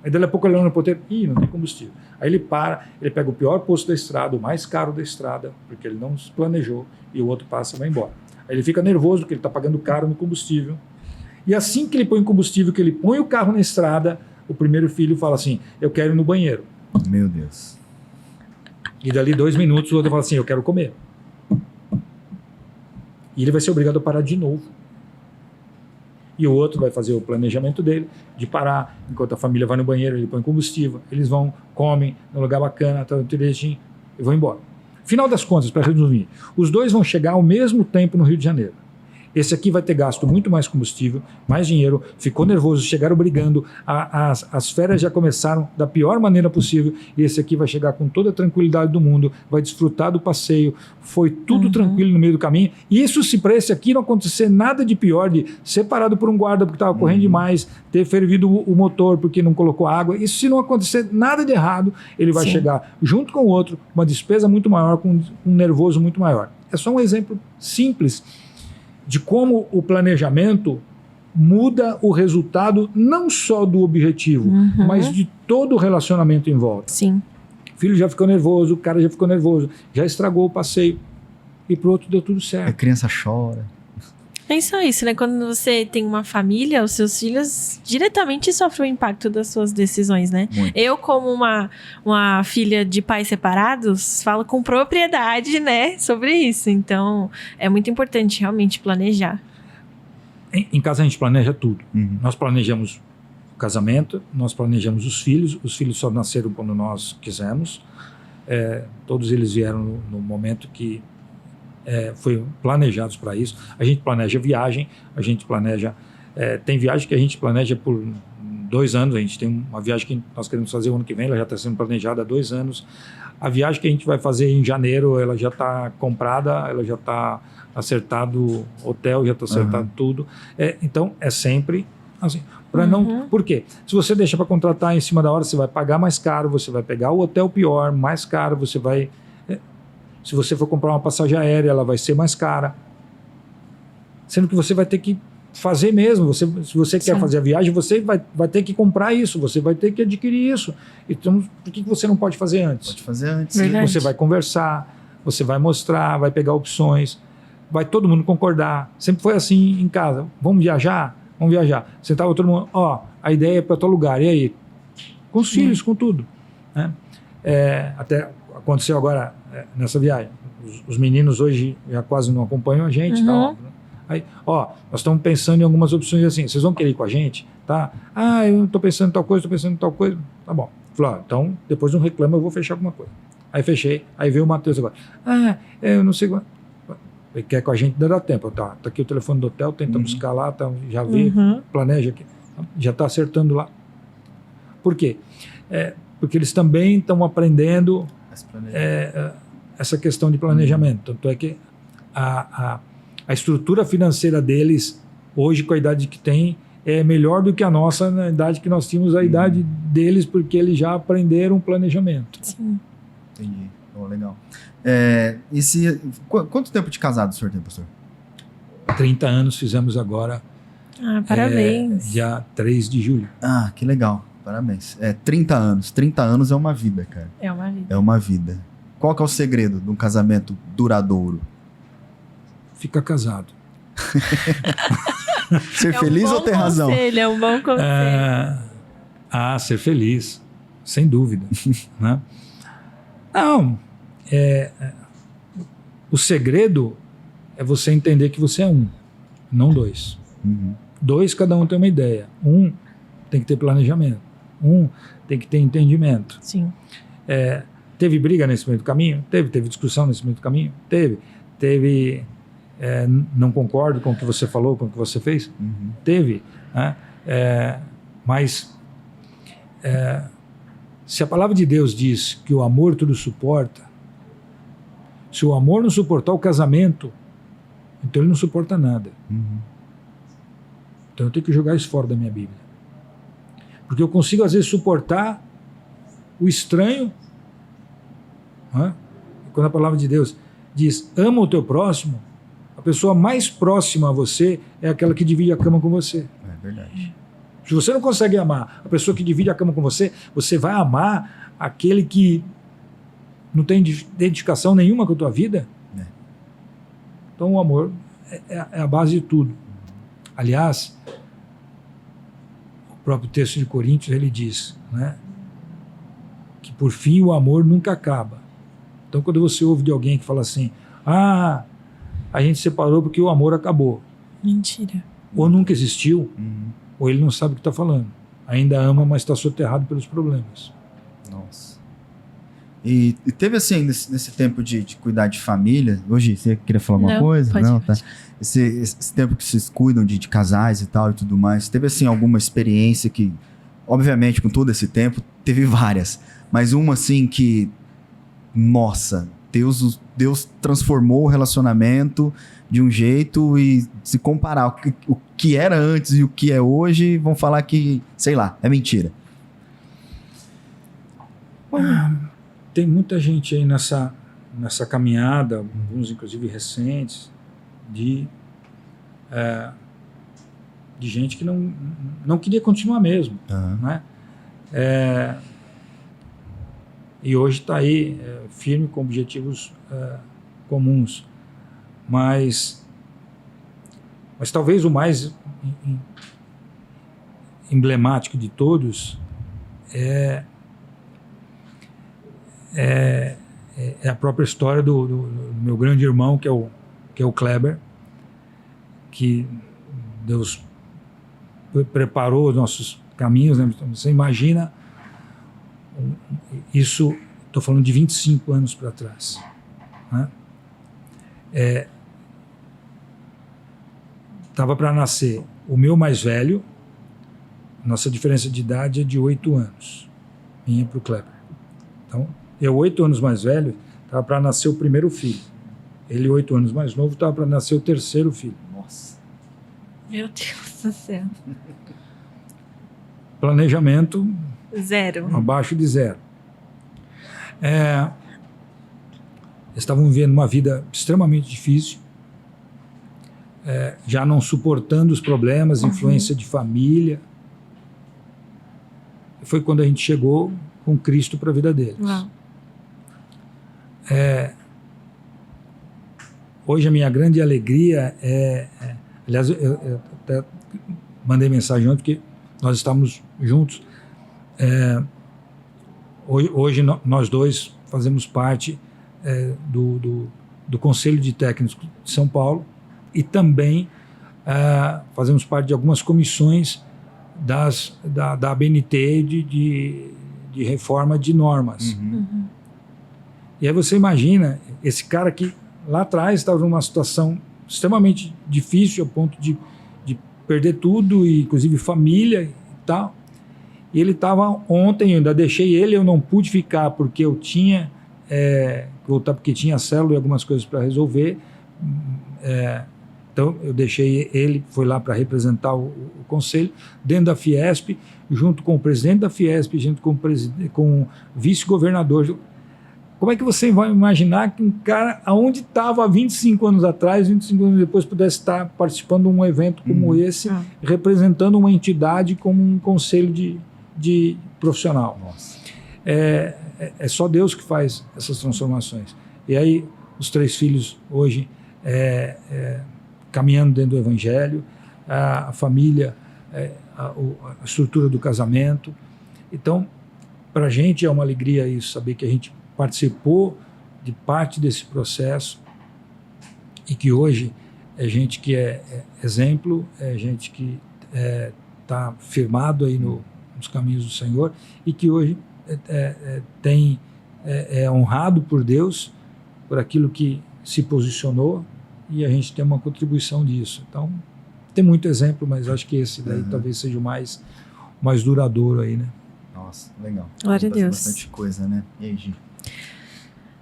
Aí dali a pouco ele olha no ponteiro, não tem combustível. Aí ele para, ele pega o pior posto da estrada, o mais caro da estrada, porque ele não se planejou, e o outro passa e vai embora. Aí ele fica nervoso, porque ele está pagando caro no combustível. E assim que ele põe combustível, que ele põe o carro na estrada, o primeiro filho fala assim, eu quero ir no banheiro. Meu Deus. E dali 2 minutos o outro fala assim, eu quero comer. E ele vai ser obrigado a parar de novo. E o outro vai fazer o planejamento dele, de parar, enquanto a família vai no banheiro, ele põe combustível, eles vão, comem, num lugar bacana, tá, direitinho, e vão embora. Final das contas, para resumir, os 2 vão chegar ao mesmo tempo no Rio de Janeiro. Esse aqui vai ter gasto muito mais combustível, mais dinheiro, ficou nervoso, chegaram brigando, as férias já começaram da pior maneira possível, e esse aqui vai chegar com toda a tranquilidade do mundo, vai desfrutar do passeio, foi tudo tranquilo no meio do caminho. Isso se para esse aqui não acontecer nada de pior, de ser parado por um guarda porque estava correndo demais, ter fervido o motor porque não colocou água, isso se não acontecer nada de errado, ele vai chegar junto com o outro, uma despesa muito maior, com um nervoso muito maior. É só um exemplo simples de como o planejamento muda o resultado não só do objetivo, mas de todo o relacionamento em volta. Sim. O filho já ficou nervoso, o cara já ficou nervoso, já estragou o passeio. E pro outro deu tudo A certo. criança chora. É só isso, né? Quando você tem uma família, os seus filhos diretamente sofrem o impacto das suas decisões, né? Muito. Eu, como uma filha de pais separados, falo com propriedade, né, sobre isso. Então, é muito importante realmente planejar. Em casa a gente planeja tudo. Uhum. Nós planejamos o casamento, nós planejamos os filhos só nasceram quando nós quisemos. Todos eles vieram no momento que foi planejados para isso. A gente planeja viagem, a gente planeja... tem viagem que a gente planeja por 2 anos, a gente tem uma viagem que nós queremos fazer o ano que vem, ela já está sendo planejada há 2 anos. A viagem que a gente vai fazer em janeiro, ela já está comprada, ela já está acertado hotel, já está acertado tudo. Então, é sempre assim. Não, por quê? Se você deixa para contratar em cima da hora, você vai pagar mais caro, você vai pegar o hotel pior, mais caro, você vai... se você for comprar uma passagem aérea, ela vai ser mais cara. Sendo que você vai ter que fazer mesmo. Se você quer fazer a viagem, você vai ter que comprar isso, você vai ter que adquirir isso. Então, por que você não pode fazer antes? Pode fazer antes. Verdade. Você vai conversar, você vai mostrar, vai pegar opções, vai todo mundo concordar. Sempre foi assim em casa. Vamos viajar? Vamos viajar. Sentava todo mundo, a ideia é para tal lugar, e aí? Com os filhos, com tudo. Né? Até aconteceu agora nessa viagem. Os meninos hoje já quase não acompanham a gente. Tá? Aí, nós estamos pensando em algumas opções assim, vocês vão querer ir com a gente? Tá? Eu estou pensando em tal coisa, estou pensando em tal coisa. Tá bom. Falei, então, depois não reclama, eu vou fechar alguma coisa. Aí fechei, aí veio o Matheus agora. Eu não sei... Ele quer com a gente, ainda dá tempo. Tá aqui o telefone do hotel, tenta buscar lá, já vê, planeja aqui. Já está acertando lá. Por quê? Porque eles também estão aprendendo essa questão de planejamento. Tanto é que a estrutura financeira deles, hoje, com a idade que tem, é melhor do que a nossa na idade que nós tínhamos, a idade deles, porque eles já aprenderam planejamento. Sim. Entendi. Legal. Quanto tempo de casado o senhor tem, pastor? 30 anos fizemos agora. Parabéns. Dia 3 de julho. Que legal. Parabéns. 30 anos. 30 anos é uma vida, cara. É uma vida. É uma vida. Qual que é o segredo de um casamento duradouro? Fica casado. Ser feliz ou ter razão? É um bom conselho. Ser feliz. Sem dúvida. Né? Não. O segredo é você entender que você é um, não 2. 2, cada um tem uma ideia. Um tem que ter planejamento. Um tem que ter entendimento. Sim. Teve briga nesse meio do caminho? Teve discussão nesse meio do caminho? Teve não concordo com o que você falou, com o que você fez? Teve. Né? Mas se a palavra de Deus diz que o amor tudo suporta, se o amor não suportar o casamento, então ele não suporta nada. Então eu tenho que jogar isso fora da minha Bíblia. Porque eu consigo às vezes suportar o estranho. Quando a palavra de Deus diz, ama o teu próximo, a pessoa mais próxima a você é aquela que divide a cama com você. É verdade. Se você não consegue amar a pessoa que divide a cama com você, você vai amar aquele que não tem identificação nenhuma com a tua vida. Então o amor é a base de tudo. Aliás, o próprio texto de Coríntios, ele diz, né, que por fim o amor nunca acaba. Então quando você ouve de alguém que fala assim, a gente separou porque o amor acabou. Mentira. Ou nunca existiu, ou ele não sabe o que está falando. Ainda ama, mas está soterrado pelos problemas. Nossa. E teve assim, nesse tempo de cuidar de família, hoje você queria falar alguma coisa? Não, tá. Esse tempo que vocês cuidam de casais e tal e tudo mais, teve assim alguma experiência que, obviamente com todo esse tempo, teve várias, mas uma assim que, nossa, Deus transformou o relacionamento de um jeito, e se comparar o que era antes e o que é hoje, vão falar que, sei lá, é mentira. Tem muita gente aí nessa caminhada, alguns inclusive recentes, de gente que não queria continuar mesmo. Né? E hoje está aí firme com objetivos comuns. Mas talvez o mais emblemático de todos é a própria história do meu grande irmão, que é o Kleber, que Deus preparou os nossos caminhos, né? Você imagina isso, estou falando de 25 anos para trás, né? Estava para nascer o meu mais velho, nossa diferença de idade é de 8 anos, minha para o Kleber. Então, eu 8 anos mais velho, estava para nascer o primeiro filho. Ele 8 anos mais novo, estava para nascer o terceiro filho. Nossa. Meu Deus do céu. Planejamento 0. abaixo de 0. Estavam vivendo uma vida extremamente difícil, já não suportando os problemas, influência de família. Foi quando a gente chegou com Cristo para a vida deles. Uau. Hoje a minha grande alegria aliás, eu até mandei mensagem ontem, porque nós estamos juntos. Hoje nós dois fazemos parte do Conselho de Técnicos de São Paulo e também fazemos parte de algumas comissões da ABNT de reforma de normas. Uhum. E aí você imagina esse cara que lá atrás estava numa situação extremamente difícil, ao ponto de perder tudo, e inclusive família e tal. E ele estava ontem, eu ainda deixei ele, eu não pude ficar porque eu tinha voltar, porque tinha célula e algumas coisas para resolver. Então eu deixei ele, foi lá para representar o conselho dentro da Fiesp, junto com o presidente da Fiesp, junto com o vice-governador. Como é que você vai imaginar que um cara, aonde estava há 25 anos atrás, 25 anos depois, pudesse estar participando de um evento como esse, representando uma entidade como um conselho de profissional? Nossa. É só Deus que faz essas transformações. E aí, os 3 filhos hoje caminhando dentro do Evangelho, a família, a estrutura do casamento. Então, para a gente é uma alegria isso, saber que a gente participou de parte desse processo e que hoje é gente que é exemplo, é gente que está firmado aí nos caminhos do Senhor e que hoje é honrado por Deus por aquilo que se posicionou, e a gente tem uma contribuição disso. Então, tem muito exemplo, mas acho que esse daí talvez seja o mais duradouro aí, né? Nossa, legal. Glória a Deus. Bastante coisa, né? E aí, Gi?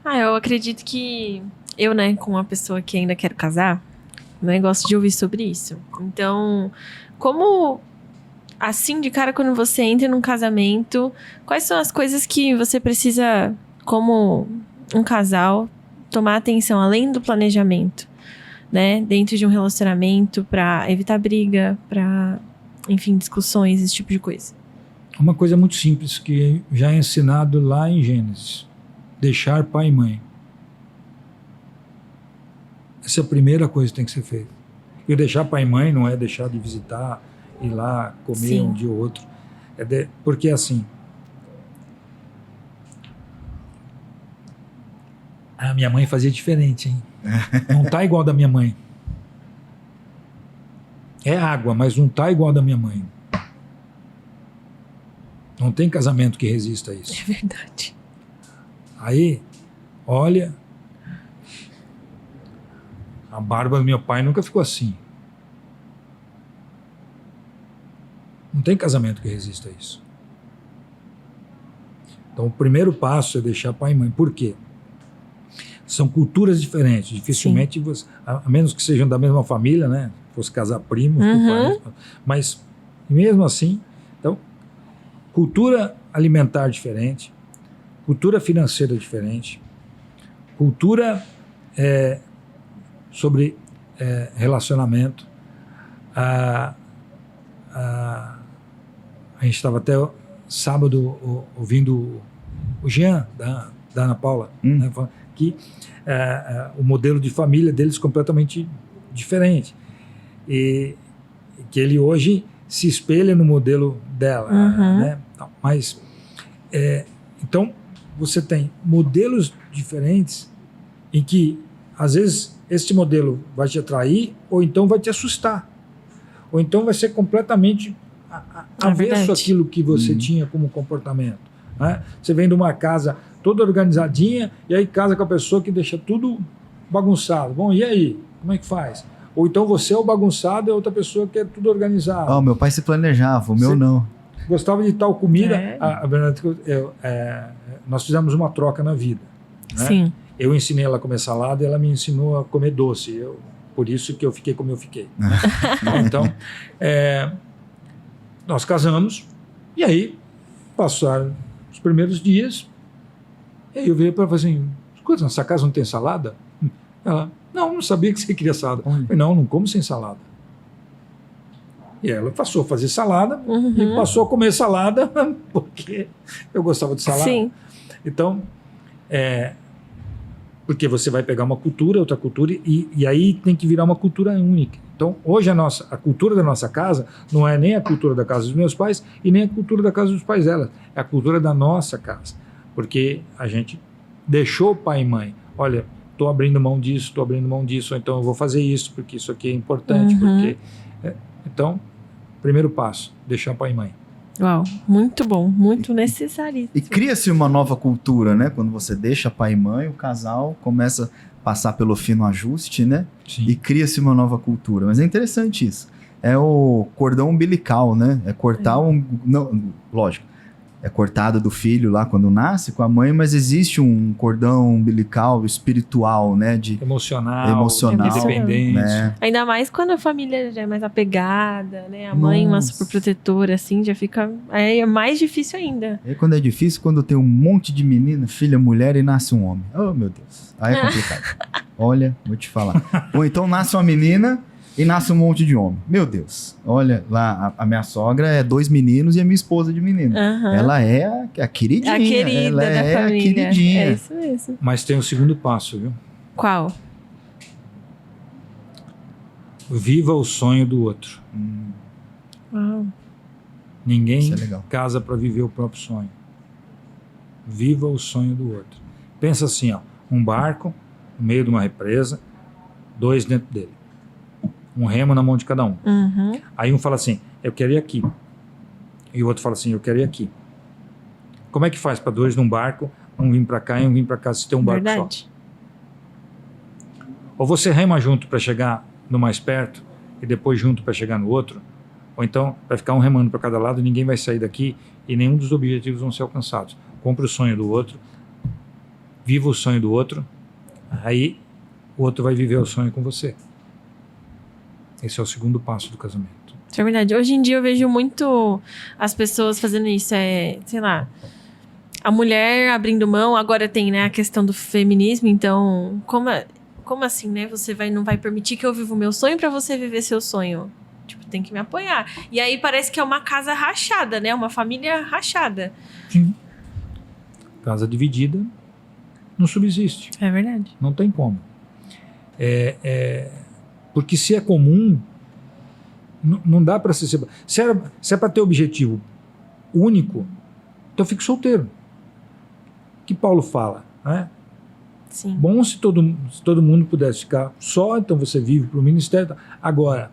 Eu acredito que eu, né, com uma pessoa que ainda quero casar, né, gosto de ouvir sobre isso. Então, como assim de cara quando você entra num casamento, quais são as coisas que você precisa, como um casal, tomar atenção além do planejamento, né, dentro de um relacionamento, para evitar briga, para, enfim, discussões, esse tipo de coisa? Uma coisa muito simples que já é ensinado lá em Gênesis: deixar pai e mãe. Essa é a primeira coisa que tem que ser feita. E o deixar pai e mãe não é deixar de visitar, ir lá comer Sim. um dia ou outro. Porque assim, a minha mãe fazia diferente, hein? Não tá igual da minha mãe. É água, mas não tá igual da minha mãe. Não tem casamento que resista a isso. É verdade. Aí, olha, a barba do meu pai nunca ficou assim. Não tem casamento que resista a isso. Então, o primeiro passo é deixar pai e mãe. Por quê? São culturas diferentes. Dificilmente, a menos que sejam da mesma família, né? Fosse casar primos, mas mesmo assim, então, cultura alimentar diferente, cultura financeira diferente, cultura sobre relacionamento. A gente estava até sábado ouvindo o Jean, da Ana Paula, né, que o modelo de família deles é completamente diferente. E que ele hoje se espelha no modelo dela. Né? Mas, então, você tem modelos diferentes em que, às vezes, este modelo vai te atrair ou então vai te assustar. Ou então vai ser completamente avesso àquilo que você tinha como comportamento. Né? Você vem de uma casa toda organizadinha e aí casa com a pessoa que deixa tudo bagunçado. Bom, e aí? Como é que faz? Ou então você é o bagunçado e a outra pessoa que é tudo organizado. Meu pai se planejava, o meu não. Gostava de tal comida. A verdade nós fizemos uma troca na vida. Né? Sim. Eu ensinei ela a comer salada e ela me ensinou a comer doce. Por isso que eu fiquei como eu fiquei. Então, nós casamos e aí passaram os primeiros dias e aí eu virei para ela e falei assim, escuta, nessa casa não tem salada? Ela, não sabia que você queria salada. Eu falei, não como sem salada. E ela passou a fazer salada e passou a comer salada porque eu gostava de salada. Sim. Então, porque você vai pegar uma cultura, outra cultura, e aí tem que virar uma cultura única. Então, hoje a cultura da nossa casa não é nem a cultura da casa dos meus pais e nem a cultura da casa dos pais dela. É a cultura da nossa casa. Porque a gente deixou pai e mãe. Olha, estou abrindo mão disso, ou então eu vou fazer isso, porque isso aqui é importante. Porque então, primeiro passo, deixar pai e mãe. Uau, muito bom, muito necessário. E cria-se uma nova cultura, né? Quando você deixa pai e mãe, o casal começa a passar pelo fino ajuste, né? Sim. E cria-se uma nova cultura. Mas é interessante isso. É o cordão umbilical, né? É cortar não, lógico, é cortado do filho lá quando nasce com a mãe, mas existe um cordão umbilical espiritual, né? Emocional, independente. Né? Ainda mais quando a família já é mais apegada, né? A mãe, uma super protetora, assim, já fica... Aí é mais difícil ainda. E quando é difícil, quando tem um monte de menina, filha, mulher e nasce um homem. Oh, meu Deus. Aí é complicado. Olha, vou te falar. Ou então nasce uma menina e nasce um monte de homem. Meu Deus. Olha, lá a minha sogra é 2 meninos e a minha esposa de menino. Ela é a queridinha. A querida ela da é família. A queridinha. É isso mesmo. Mas tem um segundo passo, viu? Qual? Viva o sonho do outro. Uau. Ninguém Isso é legal. casa para viver o próprio sonho. Viva o sonho do outro. Pensa assim, ó, um barco no meio de uma represa, 2 dentro dele. Um remo na mão de cada um. Aí um fala assim, eu quero ir aqui. E o outro fala assim, eu quero ir aqui. Como é que faz para 2 num barco, um vir para cá e um vir para cá, se tem um barco só? Ou você rema junto para chegar no mais perto e depois junto para chegar no outro, ou então vai ficar um remando para cada lado e ninguém vai sair daqui e nenhum dos objetivos vão ser alcançados. Compre o sonho do outro, viva o sonho do outro, aí o outro vai viver o sonho com você. Esse é o segundo passo do casamento. Isso é verdade. Hoje em dia eu vejo muito as pessoas fazendo isso. Sei lá, a mulher abrindo mão. Agora tem, né, a questão do feminismo. Então, como assim, né? Você não vai permitir que eu viva o meu sonho pra você viver seu sonho. Tipo, tem que me apoiar. E aí parece que é uma casa rachada, né? Uma família rachada. Sim. Casa dividida não subsiste. É verdade. Não tem como. Porque se é comum, não dá para ser... Se é para ter objetivo único, então fique solteiro. Que Paulo fala, né? Sim. Bom se todo mundo pudesse ficar só, então você vive para o ministério. Agora,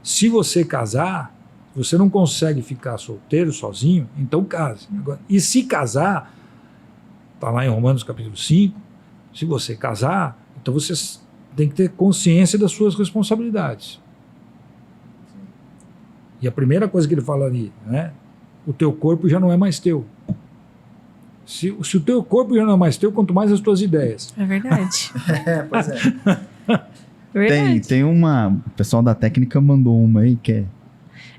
se você casar, você não consegue ficar solteiro, sozinho, então case. Agora, e se casar, está lá em Romanos capítulo 5, se você casar, então você tem que ter consciência das suas responsabilidades. E a primeira coisa que ele fala ali, né? O teu corpo já não é mais teu. Se o teu corpo já não é mais teu, quanto mais as tuas ideias. É verdade. Pois é. Verdade. Tem uma... O pessoal da técnica mandou uma aí que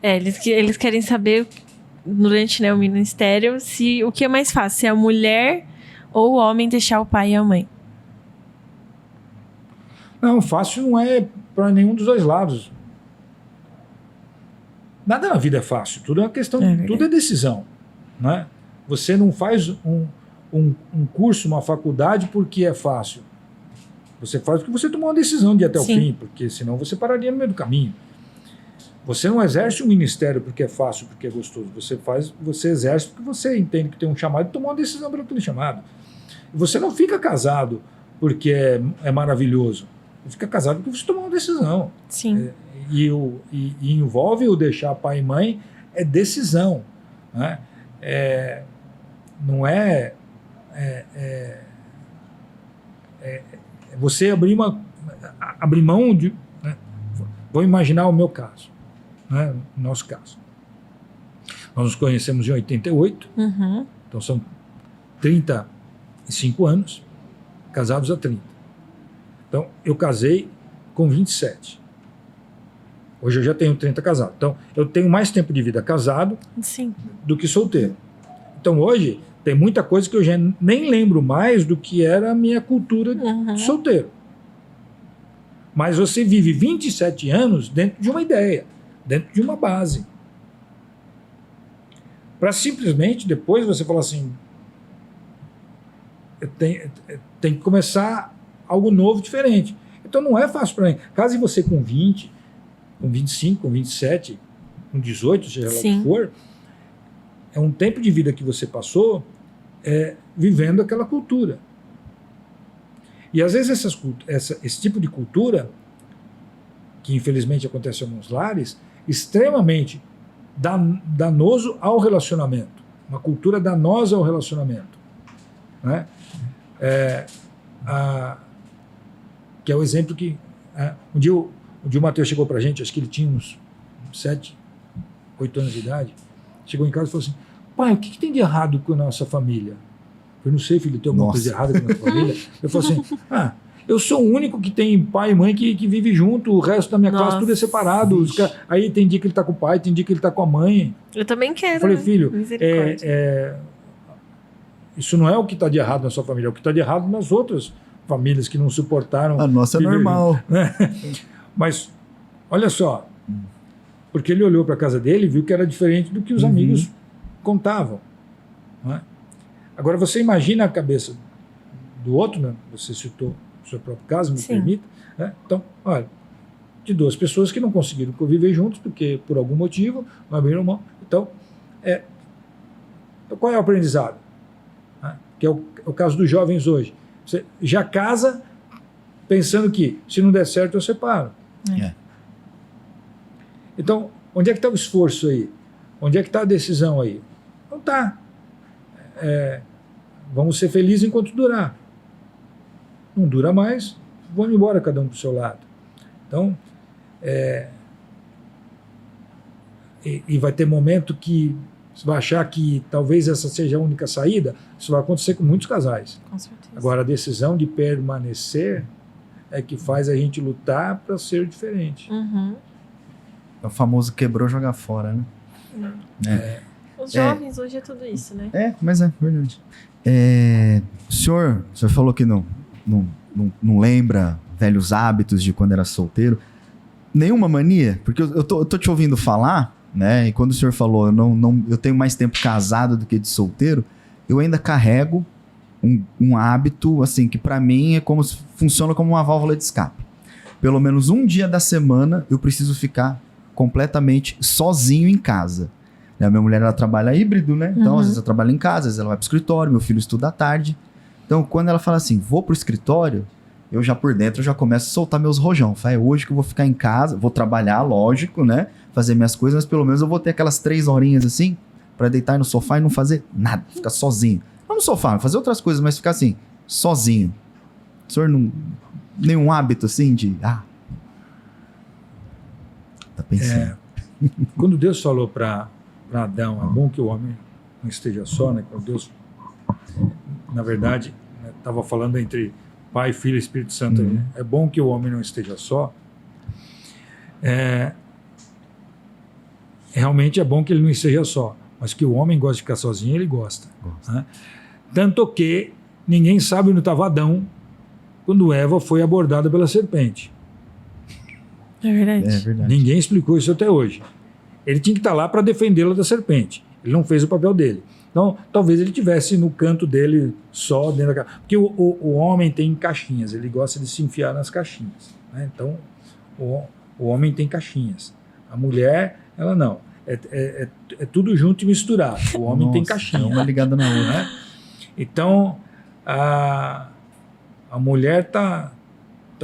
é... Eles querem saber, durante, né, o ministério, o que é mais fácil, se é a mulher ou o homem deixar o pai e a mãe. Não, fácil não é para nenhum dos dois lados. Nada na vida é fácil, tudo é uma questão, tudo é decisão, né? Você não faz um curso, uma faculdade porque é fácil. Você faz porque você tomou uma decisão de ir até o fim, porque senão você pararia no meio do caminho. Você não exerce um ministério porque é fácil, porque é gostoso. Você exerce porque você entende que tem um chamado e tomou uma decisão para aquele chamado. Você não fica casado porque é maravilhoso. Você fica casado porque você tomou uma decisão. Sim. E envolve o deixar pai e mãe, é decisão. Né? Não é você abrir mão de... Né? Vou imaginar o meu caso. Né? O nosso caso. Nós nos conhecemos em 88, então são 35 anos, casados há 30. Então, eu casei com 27. Hoje eu já tenho 30 casado. Então, eu tenho mais tempo de vida casado do que solteiro. Então, hoje, tem muita coisa que eu já nem lembro mais do que era a minha cultura de solteiro. Mas você vive 27 anos dentro de uma ideia, dentro de uma base. Para simplesmente depois você falar assim, tem que começar algo novo, diferente. Então não é fácil para mim. Case você com 20, com 25, com 27, com 18, seja lá o que for, é um tempo de vida que você passou vivendo aquela cultura. E às vezes esse tipo de cultura, que infelizmente acontece em alguns lares, extremamente danoso ao relacionamento. Uma cultura danosa ao relacionamento. Né? Que é o exemplo que... Um dia o Matheus chegou para a gente, acho que ele tinha uns 7, 8 anos de idade, chegou em casa e falou assim, pai, o que tem de errado com a nossa família? Eu não sei, filho, tem alguma coisa de errada com a nossa família? Eu falei assim, eu sou o único que tem pai e mãe que vive junto, o resto da minha classe tudo é separado. Aí tem dia que ele está com o pai, tem dia que ele está com a mãe. Eu também quero. Eu falei, filho, isso não é o que está de errado na sua família, é o que está de errado nas outras famílias que não suportaram. A nossa é normal. Mas, olha só, porque ele olhou para a casa dele e viu que era diferente do que os amigos contavam. Não é? Agora, você imagina a cabeça do outro, né? Você citou o seu próprio caso, me permita. Né? Então, olha, de duas pessoas que não conseguiram conviver juntos, porque por algum motivo não abriram mão. Então, qual é o aprendizado? Né? Que é o caso dos jovens hoje. Você já casa pensando que, se não der certo, eu separo. Então, onde é que está o esforço aí? Onde é que está a decisão aí? Não está. Vamos ser felizes enquanto durar. Não dura mais, vamos embora cada um para o seu lado. Então, e vai ter momento que você vai achar que talvez essa seja a única saída. Isso vai acontecer com muitos casais. Com certeza. Agora, a decisão de permanecer é que faz a gente lutar para ser diferente. É o famoso quebrou, jogar fora, né? Os jovens hoje é tudo isso, né? Mas é verdade. O senhor falou que não lembra velhos hábitos de quando era solteiro. Nenhuma mania? Porque eu tô te ouvindo falar, né? E quando o senhor falou, eu tenho mais tempo casado do que de solteiro, eu ainda carrego um hábito, assim, que pra mim funciona como uma válvula de escape. Pelo menos um dia da semana eu preciso ficar completamente sozinho em casa. A minha mulher, ela trabalha híbrido, né? Então, às vezes eu trabalho em casa, às vezes ela vai pro escritório, meu filho estuda à tarde. Então, quando ela fala assim, vou pro escritório, eu já por dentro já começo a soltar meus rojão. Falo, hoje que eu vou ficar em casa, vou trabalhar, lógico, né? Fazer minhas coisas, mas pelo menos eu vou ter aquelas 3 horinhas assim, pra deitar no sofá e não fazer nada, ficar sozinho. Não no sofá, fazer outras coisas, mas ficar assim, sozinho. O senhor nenhum hábito assim de... Tá pensando. Quando Deus falou para Adão, é bom que o homem não esteja só, né? Quando Deus, na verdade, estava falando entre Pai, Filho e Espírito Santo. Né? É bom que o homem não esteja só. Realmente é bom que ele não esteja só, mas que o homem gosta de ficar sozinho, ele gosta. Né? Tanto que ninguém sabe onde estava Adão quando Eva foi abordada pela serpente. É verdade. Ninguém explicou isso até hoje. Ele tinha que estar lá para defendê-la da serpente. Ele não fez o papel dele. Então, talvez ele tivesse no canto dele só dentro da caixa. Porque o homem tem caixinhas, ele gosta de se enfiar nas caixinhas, né? Então, o homem tem caixinhas. A mulher, ela não. É tudo junto e misturado. O homem tem caixinha. Uma ligada na outra. Né? Então, a mulher tá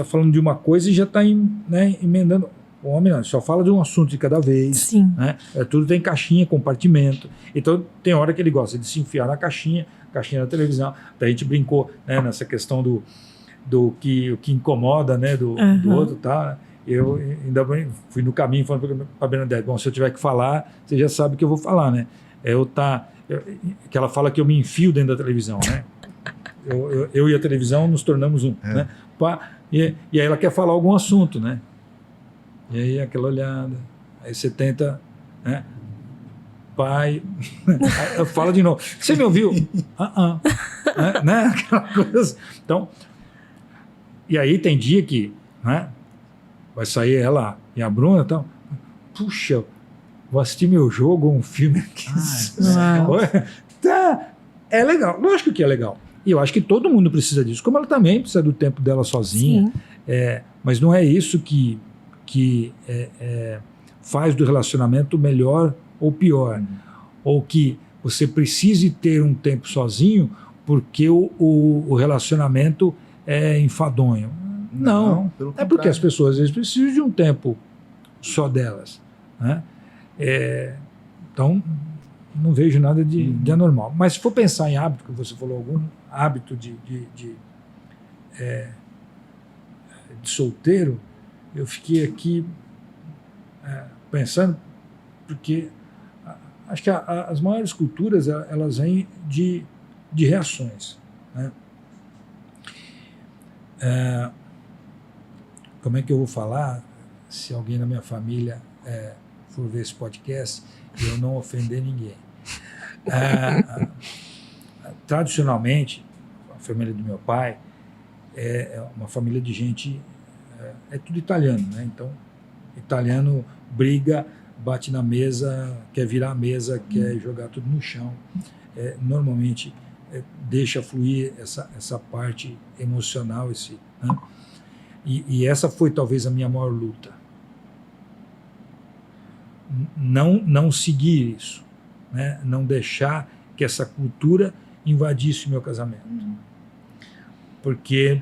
falando de uma coisa e já está emendando. O homem não, só fala de um assunto de cada vez. Sim. Né? Tudo tem caixinha, compartimento. Então, tem hora que ele gosta de se enfiar na caixinha da televisão. Daí a gente brincou, né, nessa questão do que o que incomoda, né, do outro. Tá? Eu ainda bem, fui no caminho falando para a Bernadette, bom, se eu tiver que falar, você já sabe que eu vou falar, né? Que ela fala que eu me enfio dentro da televisão, né? Eu e a televisão nos tornamos um, né? E aí ela quer falar algum assunto, né? E aí aquela olhada, aí você tenta, né? Pai, fala de novo. Você me ouviu? Né? Aquela coisa. Então, e aí tem dia que, né? Vai sair ela e a Bruna, então, puxa, vou assistir meu jogo ou um filme aqui. É legal, lógico que é legal. E eu acho que todo mundo precisa disso, como ela também precisa do tempo dela sozinha. Mas não é isso que faz do relacionamento melhor ou pior. Ou que você precise ter um tempo sozinho porque o relacionamento é enfadonho. Não, é porque as pessoas às vezes precisam de um tempo só delas, né? Então, não vejo nada de anormal. Mas se for pensar em hábito, que você falou, algum hábito de solteiro, eu fiquei aqui pensando, porque acho que as maiores culturas, elas vêm de reações, né? Como é que eu vou falar se alguém na minha família for ver esse podcast e eu não ofender ninguém? Tradicionalmente, a família do meu pai é uma família de gente, é tudo italiano, né? Então, italiano briga, bate na mesa, quer virar a mesa, quer jogar tudo no chão. Normalmente, deixa fluir essa parte emocional, né? E essa foi talvez a minha maior luta. Não seguir isso, né? Não deixar que essa cultura invadisse o meu casamento. Porque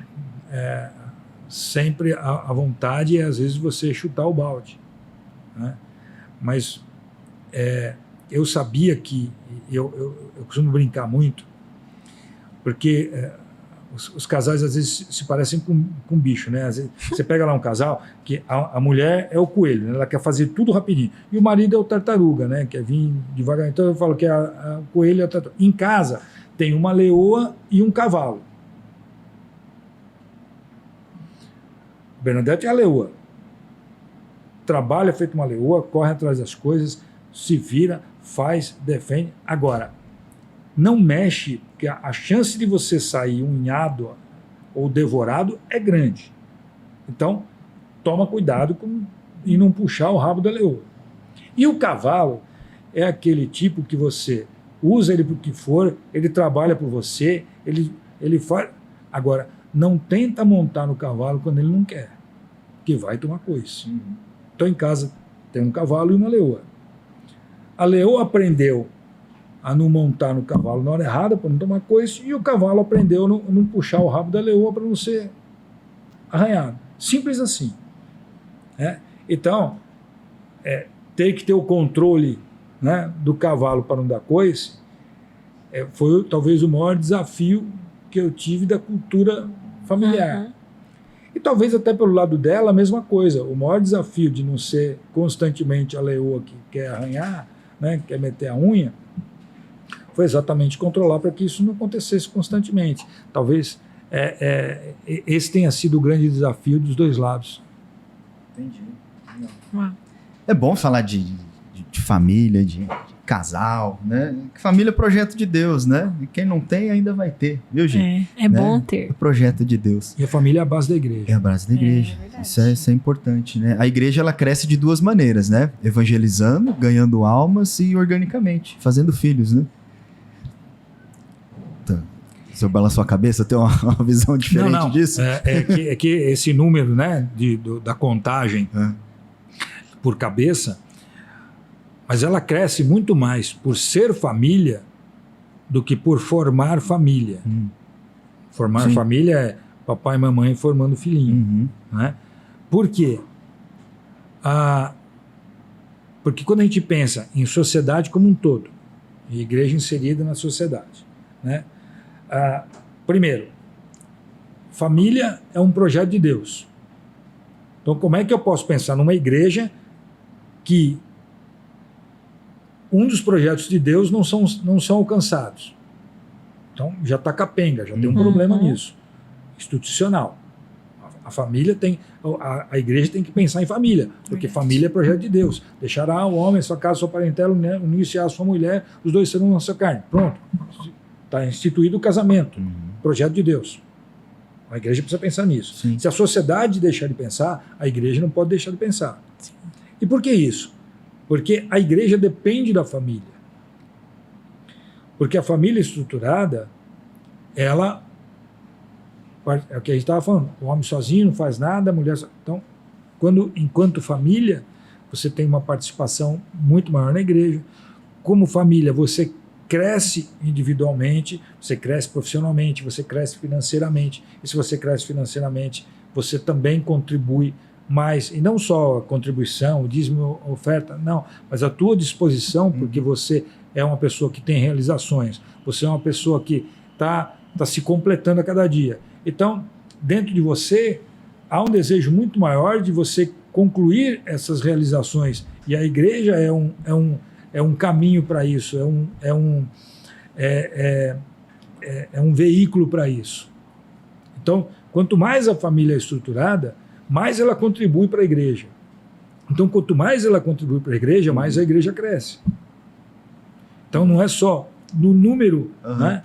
sempre a vontade é, às vezes, você chutar o balde, né? Mas eu sabia que... Eu costumo brincar muito, porque... Os casais às vezes se parecem com bicho, né? Às vezes, você pega lá um casal que a mulher é o coelho, né? Ela quer fazer tudo rapidinho. E o marido é o tartaruga, né? Quer vir devagar. Então eu falo que o coelho é a tartaruga. Em casa tem uma leoa e um cavalo. Bernadette é a leoa. Trabalha feito uma leoa, corre atrás das coisas, se vira, faz, defende. Agora, não mexe, porque a chance de você sair unhado ou devorado é grande. Então, toma cuidado e não puxar o rabo da leoa. E o cavalo é aquele tipo que você usa ele para o que for, ele trabalha por você, ele faz... Agora, não tenta montar no cavalo quando ele não quer, que vai tomar coice. Então, em casa tem um cavalo e uma leoa. A leoa aprendeu a não montar no cavalo na hora errada, para não tomar coice, e o cavalo aprendeu a não puxar o rabo da leoa para não ser arranhado. Simples assim. Então, ter que ter o controle, né, do cavalo para não dar coice, foi talvez o maior desafio que eu tive da cultura familiar. E talvez até pelo lado dela a mesma coisa. O maior desafio de não ser constantemente a leoa que quer arranhar, né, quer meter a unha, foi exatamente controlar para que isso não acontecesse constantemente. Talvez esse tenha sido o grande desafio dos dois lados. Entendi. É bom falar de família, de casal, né? Família é projeto de Deus, né? E quem não tem ainda vai ter, viu, gente? É bom ter. É projeto de Deus. E a família é a base da igreja. É a base da igreja. Isso é importante, né? A igreja, ela cresce de duas maneiras, né? Evangelizando, ganhando almas e organicamente, fazendo filhos, né? Você balançou a cabeça, tem uma visão diferente disso? É que esse número, né, da contagem por cabeça, mas ela cresce muito mais por ser família do que por formar família. Formar família é papai e mamãe formando filhinho. Né? Por quê? Porque quando a gente pensa em sociedade como um todo, e igreja inserida na sociedade, né? Primeiro, família é um projeto de Deus. Então, como é que eu posso pensar numa igreja que um dos projetos de Deus não são alcançados? Então, já está capenga, já tem um problema nisso. Institucional. A família tem... A igreja tem que pensar em família, porque família é projeto de Deus. Deixará o homem, sua casa, sua parentela, unir-se à sua mulher, os dois serão uma só carne. Pronto. Está instituído o casamento. Projeto de Deus. A igreja precisa pensar nisso. Sim. Se a sociedade deixar de pensar, a igreja não pode deixar de pensar. Sim. E por que isso? Porque a igreja depende da família. Porque a família estruturada, ela... É o que a gente estava falando. O homem sozinho não faz nada, a mulher... Então, enquanto família, você tem uma participação muito maior na igreja. Como família, você cresce individualmente, você cresce profissionalmente, você cresce financeiramente. E se você cresce financeiramente, você também contribui mais. E não só a contribuição, o dízimo, a oferta, não. Mas a tua disposição, porque você é uma pessoa que tem realizações. Você é uma pessoa que está se completando a cada dia. Então, dentro de você, há um desejo muito maior de você concluir essas realizações. E a igreja é um caminho para isso, é um veículo para isso. Então, quanto mais a família é estruturada, mais ela contribui para a igreja. Então, quanto mais ela contribui para a igreja, mais a igreja cresce. Então, não é só no número né,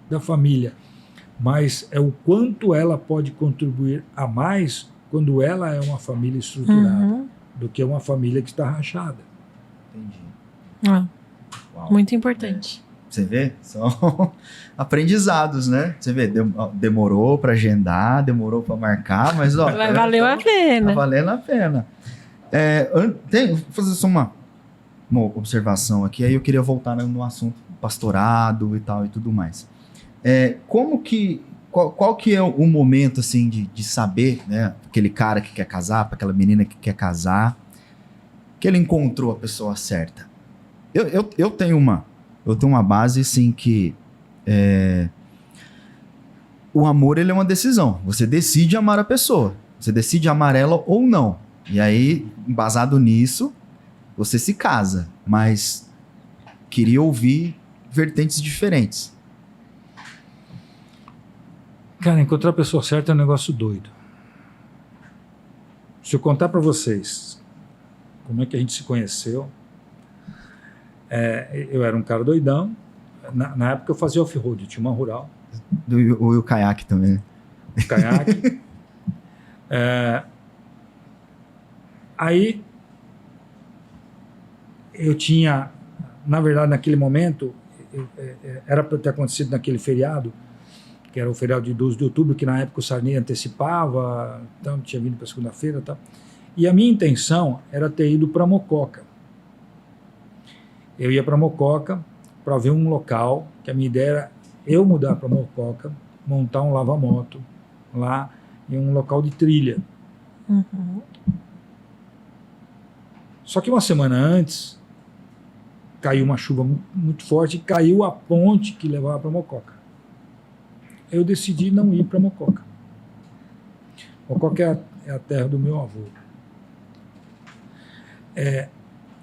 da família, mas é o quanto ela pode contribuir a mais quando ela é uma família estruturada, do que uma família que está rachada. Entendi. Muito importante. Você vê? São aprendizados, né? Você vê, demorou para agendar, demorou para marcar, mas ó, valeu a pena. Tá valendo a pena. Vou fazer só uma observação aqui, aí eu queria voltar no assunto pastorado e tal e tudo mais. Qual que é o momento assim de saber, né, aquele cara que quer casar, para aquela menina que quer casar, que ele encontrou a pessoa certa? Eu tenho uma base assim que o amor, ele é uma decisão. Você decide amar a pessoa, você decide amar ela ou não. E aí, embasado nisso, você se casa, mas queria ouvir vertentes diferentes. Cara, encontrar a pessoa certa é um negócio doido. Se eu contar para vocês como é que a gente se conheceu, eu era um cara doidão. Na época eu fazia off-road, tinha uma rural. O caiaque também. O caiaque. Aí eu tinha, na verdade, naquele momento, era para ter acontecido naquele feriado, que era o feriado de 12 de outubro, que na época o Sarney antecipava, então tinha vindo para segunda-feira e tal. E a minha intenção era ter ido para Mococa. Eu ia para Mococa para ver um local, que a minha ideia era eu mudar para Mococa, montar um lava-moto lá em um local de trilha. Só que uma semana antes, caiu uma chuva muito forte e caiu a ponte que levava para Mococa. Eu decidi não ir para Mococa. Mococa é a terra do meu avô.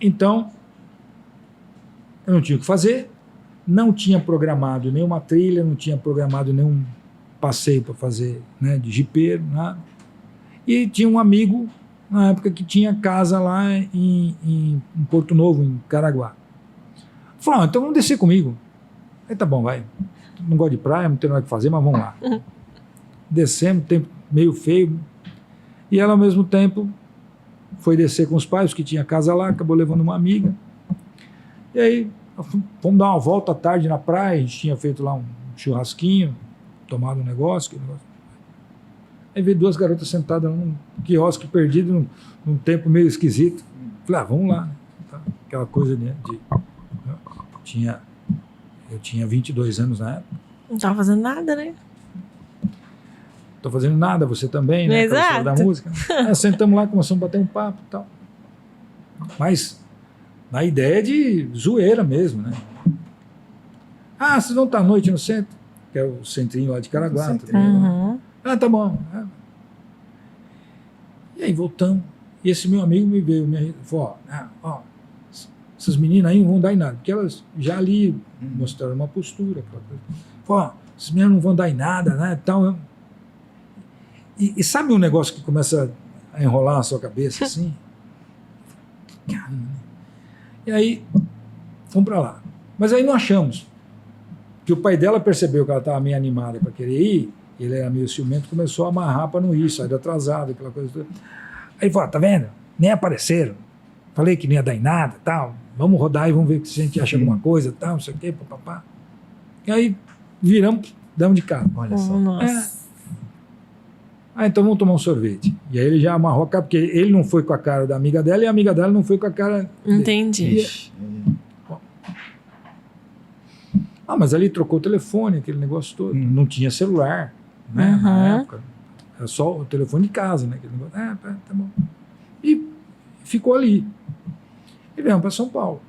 Então, eu não tinha o que fazer, não tinha programado nenhuma trilha, não tinha programado nenhum passeio para fazer, né, de jipeiro, nada. E tinha um amigo, na época, que tinha casa lá em Porto Novo, em Caraguá. Falou, então vamos descer comigo. Aí tá bom, vai. Não gosto de praia, não tem nada que fazer, mas vamos lá. Descemos, tempo meio feio. E ela, ao mesmo tempo, foi descer com os pais, que tinha casa lá, acabou levando uma amiga. E aí, fomos dar uma volta à tarde na praia, a gente tinha feito lá um churrasquinho, tomado um negócio. Aí veio 2 garotas sentadas num quiosque perdido, num tempo meio esquisito. Falei, vamos lá. Tá? Aquela coisa de eu tinha 22 anos na época. Não tava fazendo nada, né? Tô fazendo nada, você também, né? Exato. Aquela história da música. Sentamos lá, começamos a bater um papo e tal. Mas na ideia de zoeira mesmo, né? Vocês vão estar à noite no centro? Que é o centrinho lá de Caraguá. Uhum. Tá bom. E aí voltamos. E esse meu amigo me veio, falou, essas meninas aí não vão dar em nada, porque elas já ali mostraram uma postura. Falou, essas meninas não vão dar em nada, né? Tal. E sabe um negócio que começa a enrolar a sua cabeça assim? Caramba. E aí, fomos pra lá. Mas aí não achamos. Que o pai dela percebeu que ela estava meio animada para querer ir, ele era meio ciumento, começou a amarrar para não ir, saiu atrasado, aquela coisa toda. Aí falou, tá vendo? Nem apareceram. Falei que não ia dar em nada, tal. Vamos rodar e vamos ver se a gente acha alguma coisa, tal, não sei o quê, papapá. E aí, viramos, damos de cara. Olha só. Nossa. Então vamos tomar um sorvete. E aí ele já amarrou a cara, porque ele não foi com a cara da amiga dela e a amiga dela não foi com a cara dele. Entendi. Ixi. Mas ali trocou o telefone, aquele negócio todo. Não tinha celular, né? Na época. Era só o telefone de casa, né? Aquele negócio. Tá bom. E ficou ali. E viemos para São Paulo.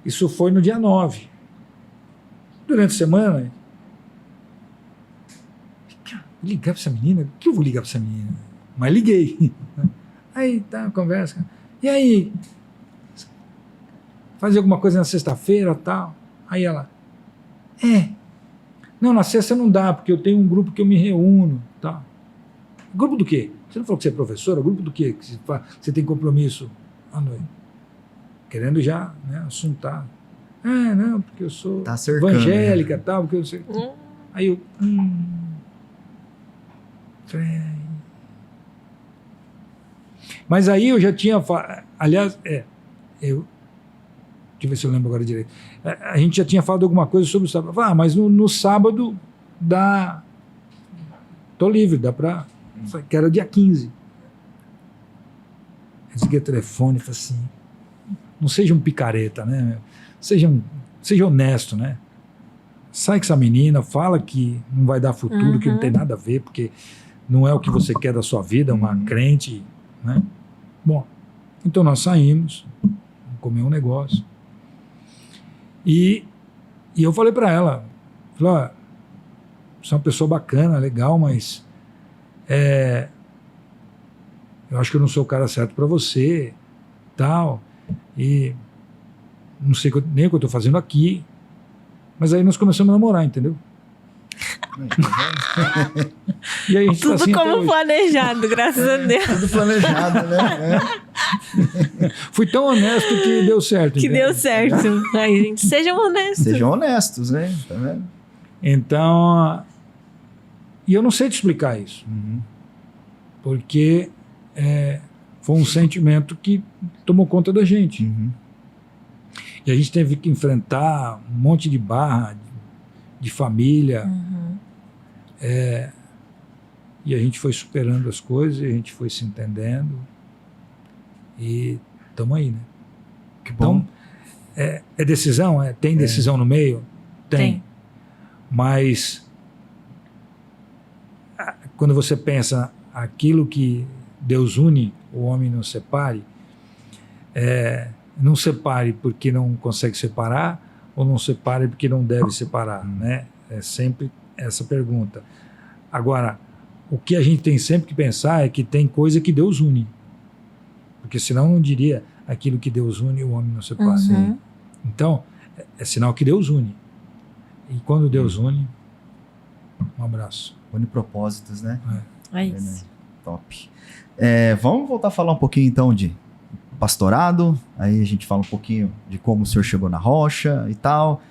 Isso foi no dia 9. Durante a semana, vou ligar para essa menina? O que eu vou ligar para essa menina? Mas liguei. Aí tá, conversa. E aí? Fazer alguma coisa na sexta-feira, tal? Aí ela, não, na sexta não dá, porque eu tenho um grupo que eu me reúno, tá? Grupo do quê? Você não falou que você é professora? Grupo do quê? Que você tem compromisso à noite? Querendo já, né, assuntar. Não, porque eu sou tá cercando, evangélica, tal, porque eu sei. Aí eu, Mas aí eu já tinha, aliás, deixa eu ver se eu lembro agora direito. A gente já tinha falado alguma coisa sobre o sábado. Mas no sábado dá. Tô livre, dá pra. Que era dia 15. Eu desliguei o telefone e falei assim: não seja um picareta, né? Seja honesto, né? Sai com essa menina, fala que não vai dar futuro, que não tem nada a ver, porque não é o que você quer da sua vida, uma crente, né? Bom, então nós saímos, comer um negócio. E eu falei para ela, você é uma pessoa bacana, legal, mas eu acho que eu não sou o cara certo para você, tal, e não sei nem o que eu estou fazendo aqui. Mas aí nós começamos a namorar, entendeu? E aí a gente tudo tá assim como planejado, graças a Deus. Tudo planejado, né? Fui tão honesto que deu certo. Que entendeu? deu certo. Aí, gente, sejam honestos. Sejam honestos, né? Tá vendo? Então, e eu não sei te explicar isso. Porque foi um sentimento que tomou conta da gente. E a gente teve que enfrentar um monte de barra de família. E a gente foi superando as coisas, e a gente foi se entendendo. E estamos aí, né? Que bom. Então, é decisão? Tem decisão no meio? Tem. Mas quando você pensa aquilo que Deus une, o homem não separe, não separe porque não consegue separar, ou não separe porque não deve separar, né? É sempre essa pergunta. Agora, o que a gente tem sempre que pensar é que tem coisa que Deus une. Porque senão não diria aquilo que Deus une, o homem não separa. Então, é sinal que Deus une. E quando Deus une, um abraço. Une propósitos, né? É isso. Top. Vamos voltar a falar um pouquinho então de pastorado, aí a gente fala um pouquinho de como o senhor chegou na rocha e tal,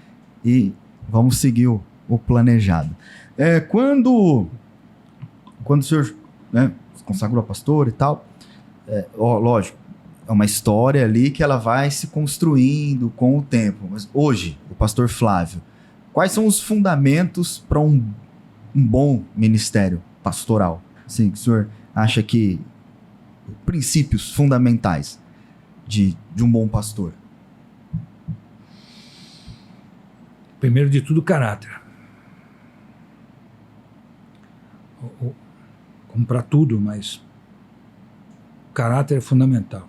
e vamos seguir o planejado. Quando o senhor, né, se consagrou a pastor e tal, lógico, é uma história ali que ela vai se construindo com o tempo, mas hoje, o pastor Flávio, Quais são os fundamentos para um bom ministério pastoral? Assim, o senhor acha que princípios fundamentais de um bom pastor? Primeiro de tudo, caráter. Como para tudo, mas o caráter é fundamental.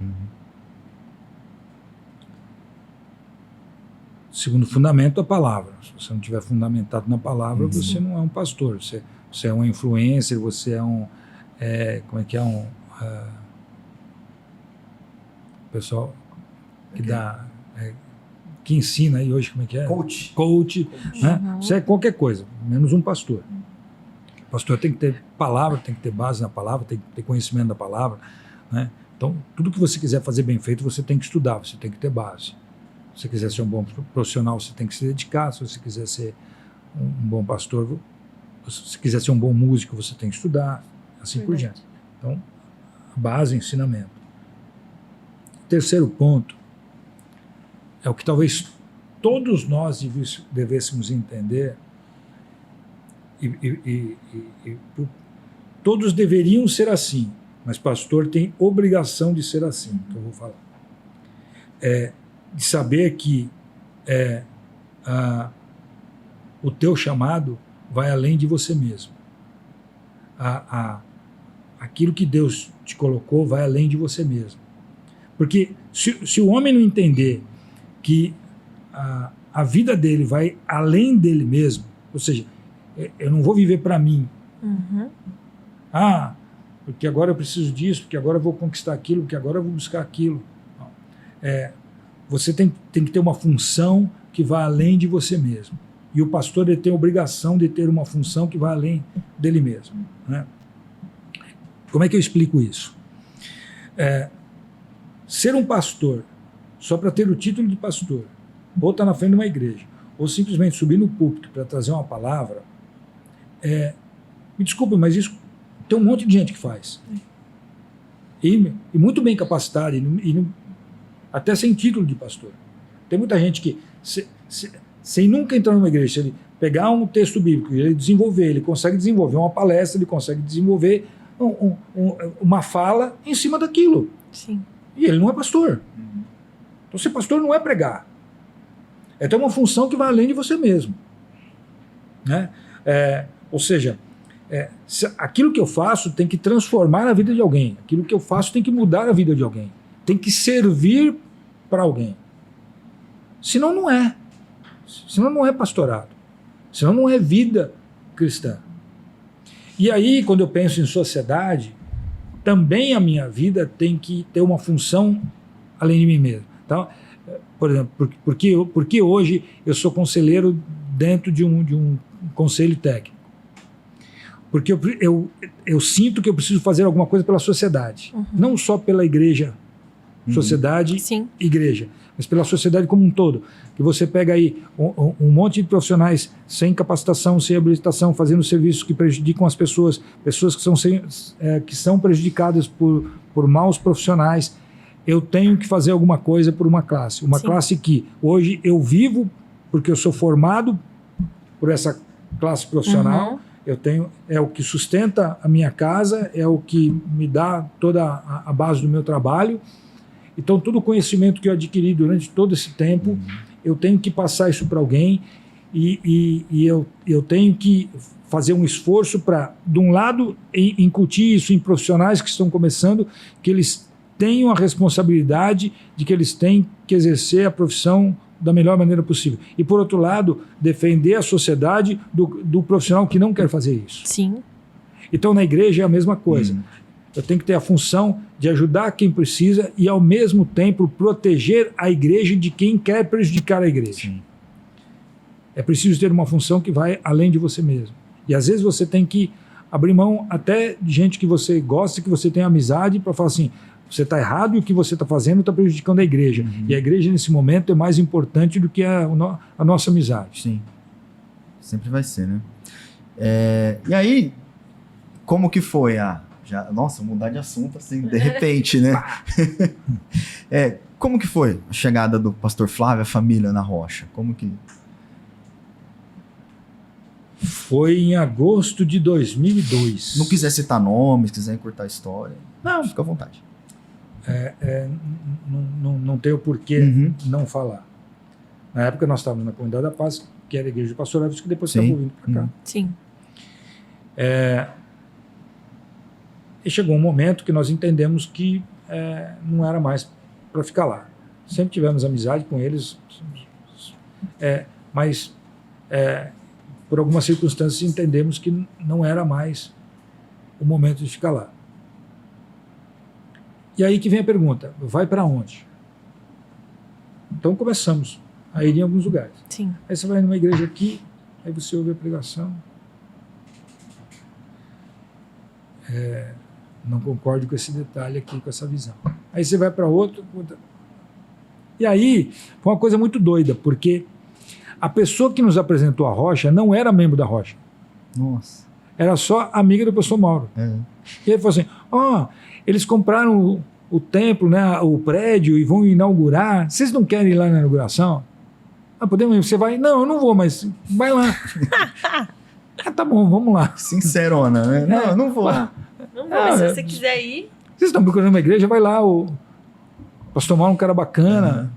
Segundo fundamento, a palavra. Se você não tiver fundamentado na palavra, você não é um pastor. Você é um influencer, você é um... como é que é? Pessoal que dá... que ensina aí hoje, como é que é? Coach. Né? Você é qualquer coisa, menos um pastor. O pastor tem que ter palavra, tem que ter base na palavra, tem que ter conhecimento da palavra. Né? Então, tudo que você quiser fazer bem feito, você tem que estudar, você tem que ter base. Se você quiser ser um bom profissional, você tem que se dedicar. Se você quiser ser um bom pastor, se você quiser ser um bom músico, você tem que estudar, assim por diante. Então, a base, ensinamento. Terceiro ponto é o que talvez todos nós devêssemos entender e todos deveriam ser assim, mas pastor tem obrigação de ser assim, que eu vou falar. De saber que o teu chamado vai além de você mesmo. Aquilo que Deus te colocou vai além de você mesmo. Porque se o homem não entender que a vida dele vai além dele mesmo, ou seja, eu não vou viver para mim. Porque agora eu preciso disso, porque agora eu vou conquistar aquilo, porque agora eu vou buscar aquilo. Você tem que ter uma função que vai além de você mesmo. E o pastor ele tem a obrigação de ter uma função que vai além dele mesmo. Né? Como é que eu explico isso? Ser um pastor só para ter o título de pastor, ou estar na frente de uma igreja, ou simplesmente subir no púlpito para trazer uma palavra, me desculpa, mas isso tem um monte de gente que faz. E muito bem capacitado, até sem título de pastor. Tem muita gente que, sem nunca entrar numa igreja, se ele pegar um texto bíblico e ele consegue desenvolver uma palestra, ele consegue desenvolver uma fala em cima daquilo. Sim. E ele não é pastor. Então, ser pastor não é pregar. É ter uma função que vai além de você mesmo. Né? Ou seja, aquilo que eu faço tem que transformar a vida de alguém. Aquilo que eu faço tem que mudar a vida de alguém. Tem que servir para alguém. Senão não é. Senão não é pastorado. Senão não é vida cristã. E aí, quando eu penso em sociedade, também a minha vida tem que ter uma função além de mim mesmo. Então, por exemplo, porque hoje eu sou conselheiro dentro de um conselho técnico? Porque eu sinto que eu preciso fazer alguma coisa pela sociedade. Não só pela igreja, sociedade, Sim. igreja, mas pela sociedade como um todo. Que você pega aí um monte de profissionais sem capacitação, sem habilitação, fazendo serviços que prejudicam as pessoas que são prejudicadas por maus profissionais. Eu tenho que fazer alguma coisa por uma classe. Uma classe que hoje eu vivo porque eu sou formado por essa classe profissional. É o que sustenta a minha casa, é o que me dá toda a base do meu trabalho. Então, todo o conhecimento que eu adquiri durante todo esse tempo, eu tenho que passar isso para alguém e eu tenho que fazer um esforço para, de um lado, incutir isso em profissionais que estão começando, que eles tenham a responsabilidade de que eles têm que exercer a profissão da melhor maneira possível. E, por outro lado, defender a sociedade do profissional que não quer fazer isso. Sim. Então, na igreja é a mesma coisa. Eu tenho que ter a função de ajudar quem precisa e, ao mesmo tempo, proteger a igreja de quem quer prejudicar a igreja. Sim. É preciso ter uma função que vai além de você mesmo. E, às vezes, você tem que abrir mão até de gente que você gosta, que você tem amizade, para falar assim, você está errado e o que você está fazendo está prejudicando a igreja. E a igreja, nesse momento, é mais importante do que a nossa amizade. Sim. Sempre vai ser, né? E aí, como que foi nossa, mudar de assunto assim, de repente, né? Como que foi a chegada do pastor Flávio, a família na Rocha? Como que... Foi em agosto de 2002. Não quiser citar nomes, quiser encurtar a história, Não, fica à vontade. não tem o porquê Uhum. não falar. Na época nós estávamos na Comunidade da Paz, que era a igreja do pastor Elvis, que depois Sim. acabou vindo para cá. Uhum. Sim. E chegou um momento que nós entendemos que não era mais para ficar lá. Sempre tivemos amizade com eles, mas por algumas circunstâncias entendemos que não era mais o momento de ficar lá. E aí que vem a pergunta, vai para onde? Então começamos a ir em alguns lugares. Sim. Aí você vai numa igreja aqui, aí você ouve a pregação. Não concordo com esse detalhe aqui, com essa visão. Aí você vai para outro. E aí foi uma coisa muito doida, porque a pessoa que nos apresentou a Rocha não era membro da Rocha. Nossa. Era só amiga do pastor Mauro. E ele falou assim, eles compraram o templo, né, o prédio, e vão inaugurar. Vocês não querem ir lá na inauguração? Podemos ir. Você vai? Não, eu não vou, mas vai lá. Tá bom, vamos lá. Sincerona, né? Não, eu não vou. Não vou, mas se você quiser ir... Vocês estão procurando uma igreja, vai lá. O pastor Mauro é um cara bacana.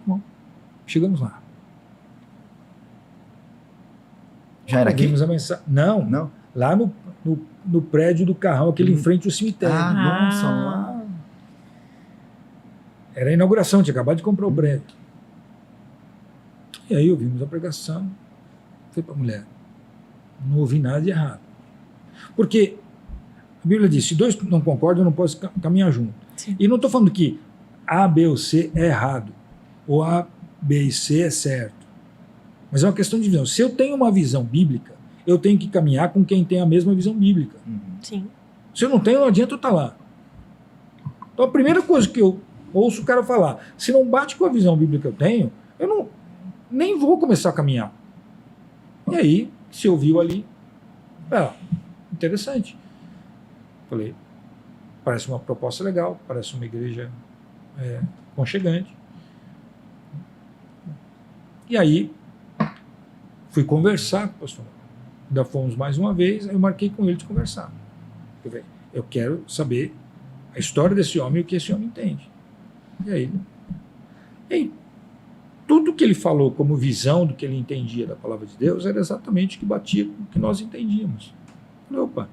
Bom, chegamos lá. Já era aqui? Ouvimos a mensagem. Não, Não. lá no prédio do Carrão, aquele em frente ao cemitério. Nossa, lá. Era a inauguração, tinha acabado de comprar o prédio. E aí ouvimos a pregação. Falei para a mulher, não ouvi nada de errado. Porque a Bíblia diz, se dois não concordam, não podem caminhar junto. Sim. E não estou falando que A, B ou C é errado, ou A, B e C é certo. Mas é uma questão de visão. Se eu tenho uma visão bíblica, eu tenho que caminhar com quem tem a mesma visão bíblica. Sim. Se eu não tenho, não adianta eu estar lá. Então a primeira coisa que eu ouço o cara falar, se não bate com a visão bíblica que eu tenho, eu nem vou começar a caminhar. E aí, se ouviu ali, interessante. Falei, parece uma proposta legal, parece uma igreja aconchegante. E aí, fui conversar com o pastor. Ainda fomos mais uma vez, aí eu marquei com ele de conversar. Eu quero saber a história desse homem e o que esse homem entende. E aí, tudo que ele falou como visão do que ele entendia da palavra de Deus era exatamente o que batia com o que nós entendíamos. Falei, opa,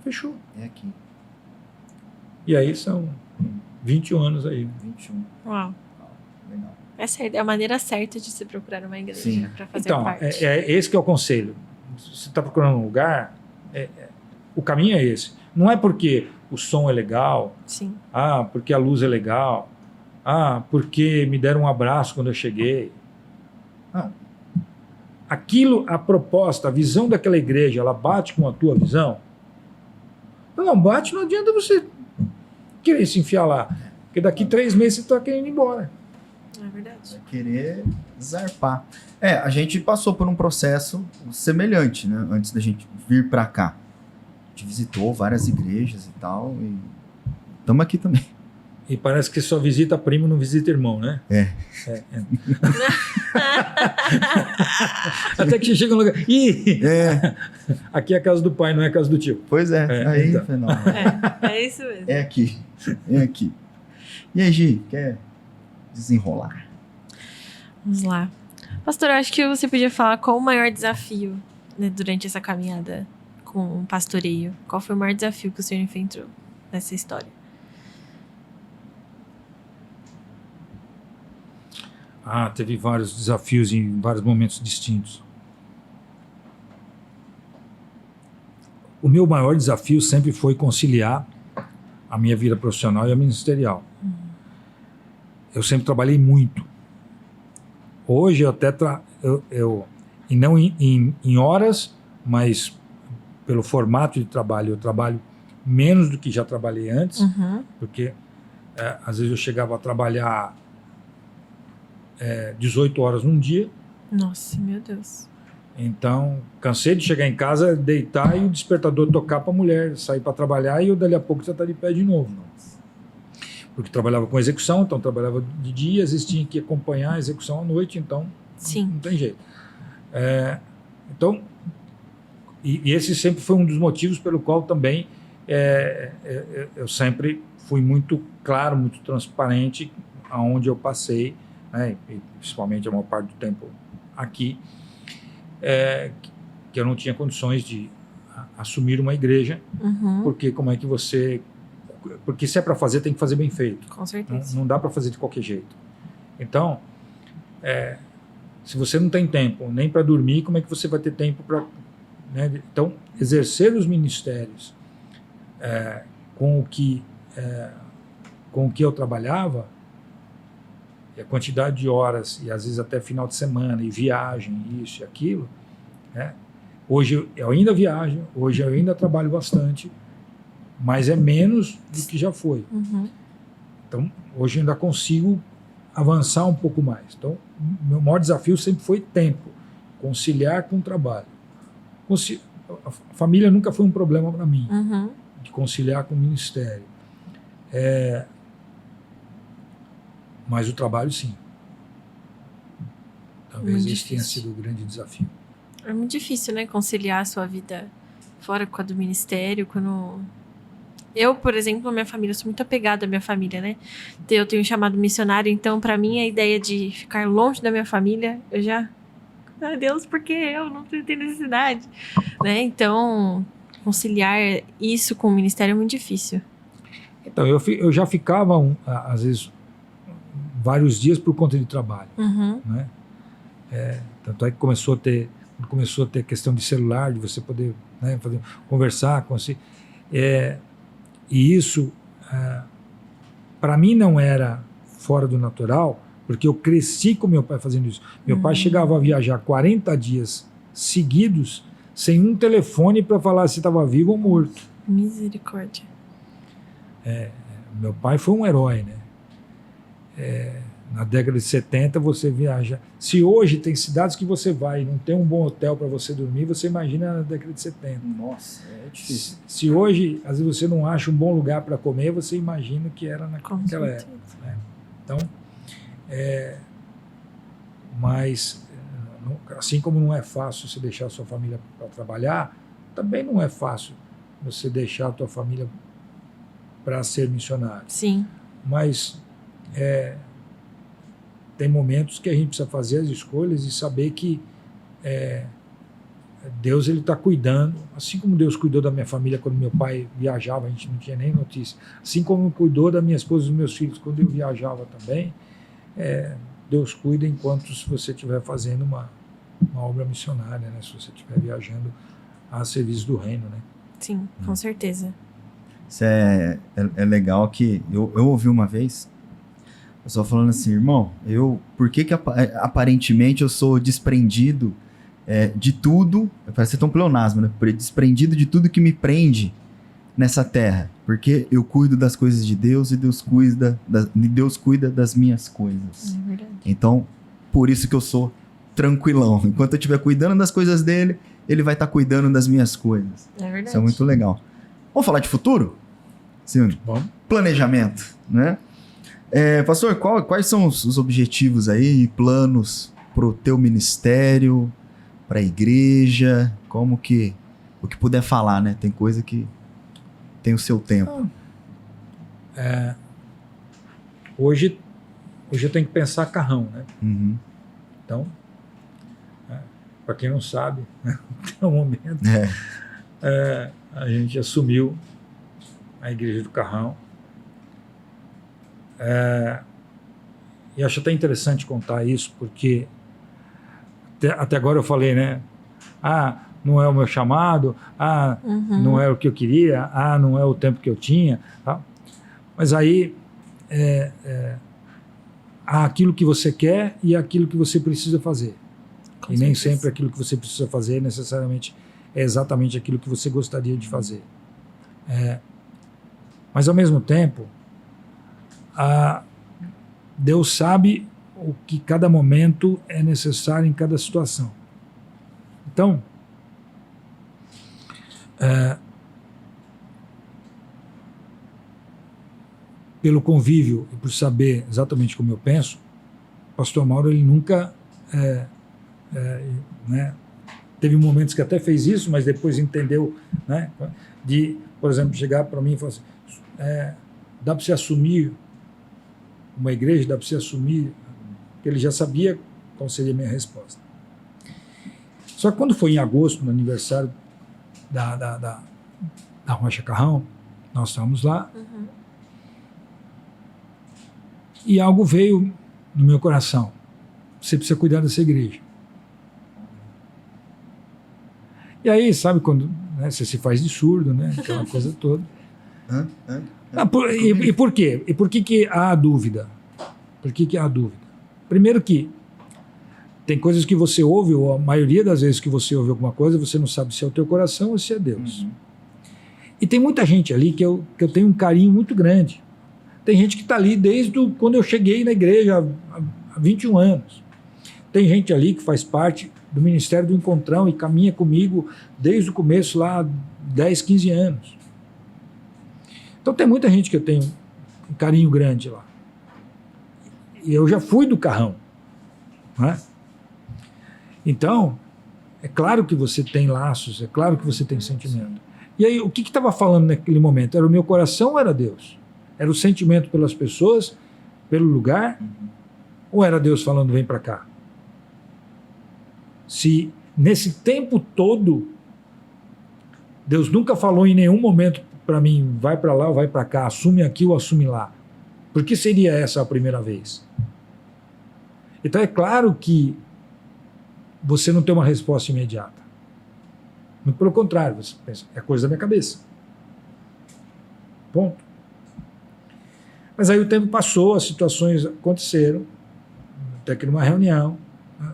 fechou. É aqui. E aí são 21 anos aí. 21. Uau. Legal. É certo, é a maneira certa de se procurar uma igreja Sim. para fazer Então, parte. esse que é o conselho. Se você está procurando um lugar, o caminho é esse. Não é porque o som é legal, Sim. porque a luz é legal, porque me deram um abraço quando eu cheguei. Não. Aquilo, a proposta, a visão daquela igreja, ela bate com a tua visão? Não bate, não adianta você querer se enfiar lá. Porque daqui 3 meses você está querendo ir embora. É verdade. Querer zarpar. A gente passou por um processo semelhante, né? Antes da gente vir pra cá. A gente visitou várias igrejas e tal, e estamos aqui também. E parece que só visita primo, não visita irmão, né? Até que você chega no lugar. Ih! Aqui é a casa do pai, não é a casa do tio. Pois é. Aí, então. fenômeno. É isso mesmo. É aqui. É aqui. E aí, Gi, quer desenrolar? Vamos lá. Pastor, eu acho que você podia falar qual o maior desafio, né, durante essa caminhada com o pastoreio. Qual foi o maior desafio que o senhor enfrentou nessa história? Teve vários desafios em vários momentos distintos. O meu maior desafio sempre foi conciliar a minha vida profissional e a ministerial. Eu sempre trabalhei muito. Hoje eu até e não em horas, mas pelo formato de trabalho, eu trabalho menos do que já trabalhei antes, porque às vezes eu chegava a trabalhar 18 horas num dia. Nossa, meu Deus. Então, cansei de chegar em casa, deitar e o despertador tocar para a mulher sair para trabalhar e eu dali a pouco já estar de pé de novo. Porque trabalhava com execução, então trabalhava de dia, às vezes tinha que acompanhar a execução à noite, então Sim. não tem jeito. Então, E esse sempre foi um dos motivos pelo qual também eu sempre fui muito claro, muito transparente aonde eu passei, né, e principalmente a maior parte do tempo aqui, que eu não tinha condições de assumir uma igreja, porque como é que você... Porque se é para fazer, tem que fazer bem feito. Com certeza. Não dá para fazer de qualquer jeito. Então, se você não tem tempo nem para dormir, como é que você vai ter tempo para... Né? Então, exercer os ministérios com o que eu trabalhava, e a quantidade de horas, e às vezes até final de semana, e viagem, isso e aquilo, né? Hoje eu ainda viajo, hoje eu ainda trabalho bastante, mas é menos do que já foi. Então, hoje eu ainda consigo avançar um pouco mais. Então, meu maior desafio sempre foi tempo, conciliar com o trabalho. A família nunca foi um problema para mim, de conciliar com o ministério. Mas o trabalho, sim. Talvez Muito esse tenha difícil. sido o grande desafio. É muito difícil, né? Conciliar a sua vida fora com a do ministério, quando... Eu, por exemplo, minha família, eu sou muito apegada à minha família, né? Eu tenho um chamado missionário, então, pra mim, a ideia de ficar longe da minha família, eu já... Ah, Deus, por que eu? Não tenho necessidade. Né? Então, conciliar isso com o ministério é muito difícil. Então, eu já ficava, às vezes, vários dias por conta de trabalho. Né? Tanto é que começou a ter questão de celular, de você poder, né, conversar com você. E isso, para mim, não era fora do natural, porque eu cresci com meu pai fazendo isso. Meu pai chegava a viajar 40 dias seguidos, sem um telefone para falar se estava vivo ou morto. Misericórdia. Meu pai foi um herói, né? Na década de 70 você viaja. Se hoje tem cidades que você vai e não tem um bom hotel para você dormir, você imagina na década de 70. Nossa, é difícil. Se hoje, às vezes, você não acha um bom lugar para comer, você imagina que era naquela época. Né? Então, mas, assim como não é fácil você deixar a sua família para trabalhar, também não é fácil você deixar a tua família para ser missionário. Sim. Mas tem momentos que a gente precisa fazer as escolhas e saber que Deus está cuidando, assim como Deus cuidou da minha família quando meu pai viajava, a gente não tinha nem notícia, assim como cuidou da minha esposa e dos meus filhos quando eu viajava também, Deus cuida enquanto você estiver fazendo uma obra missionária, né? Se você estiver viajando a serviço do reino, né? Sim, com certeza. Isso é legal que eu ouvi uma vez a pessoa falando assim, irmão, por que aparentemente eu sou desprendido de tudo, parece ser tão pleonasmo, né? Desprendido de tudo que me prende nessa terra, porque eu cuido das coisas de Deus e Deus cuida das minhas coisas. É verdade. Então, por isso que eu sou tranquilão. Enquanto eu estiver cuidando das coisas dele, ele vai estar cuidando das minhas coisas. É verdade. Isso é muito legal. Vamos falar de futuro? Sim. Bom. Planejamento, né? Pastor, quais são os objetivos aí e planos para o teu ministério, para a igreja? O que puder falar, né? Tem coisa que tem o seu tempo. Hoje eu tenho que pensar carrão, né? Uhum. Então, para quem não sabe, né, até o momento, a gente assumiu a igreja do Carrão. E acho até interessante contar isso, porque até agora eu falei, né? Não é o meu chamado, não é o que eu queria, não é o tempo que eu tinha. Tá? Mas aí há aquilo que você quer e aquilo que você precisa fazer. Com e nem certeza. sempre aquilo que você precisa fazer necessariamente é exatamente aquilo que você gostaria de fazer. Mas, ao mesmo tempo, Deus sabe o que cada momento é necessário em cada situação. Então, pelo convívio e por saber exatamente como eu penso, o pastor Mauro ele nunca teve momentos que até fez isso, mas depois entendeu, né? De, por exemplo, chegar para mim e falar assim, dá para você assumir uma igreja, dá para você assumir, porque ele já sabia qual seria a minha resposta. Só que quando foi em agosto, no aniversário da Rocha Carrão, nós estávamos lá, e algo veio no meu coração. Você precisa cuidar dessa igreja. E aí, sabe quando, né, você se faz de surdo, né? Aquela coisa toda. E por quê? E por que há a dúvida? Por que há a dúvida? Primeiro que tem coisas que você ouve, ou a maioria das vezes que você ouve alguma coisa, você não sabe se é o teu coração ou se é Deus. E tem muita gente ali que eu tenho um carinho muito grande. Tem gente que está ali desde quando eu cheguei na igreja, há 21 anos. Tem gente ali que faz parte do Ministério do Encontrão e caminha comigo desde o começo lá, 10, 15 anos. Então tem muita gente que eu tenho um carinho grande lá. E eu já fui do Carrão, né? Então, é claro que você tem laços, é claro que você tem sentimento. E aí, o que estava falando naquele momento? Era o meu coração ou era Deus? Era o sentimento pelas pessoas, pelo lugar? Ou era Deus falando, vem para cá? Se nesse tempo todo, Deus nunca falou em nenhum momento para mim, vai para lá ou vai para cá, assume aqui ou assume lá. Por que seria essa a primeira vez? Então é claro que você não tem uma resposta imediata. Muito pelo contrário, você pensa, é coisa da minha cabeça. Ponto. Mas aí o tempo passou, as situações aconteceram, até que numa reunião, né?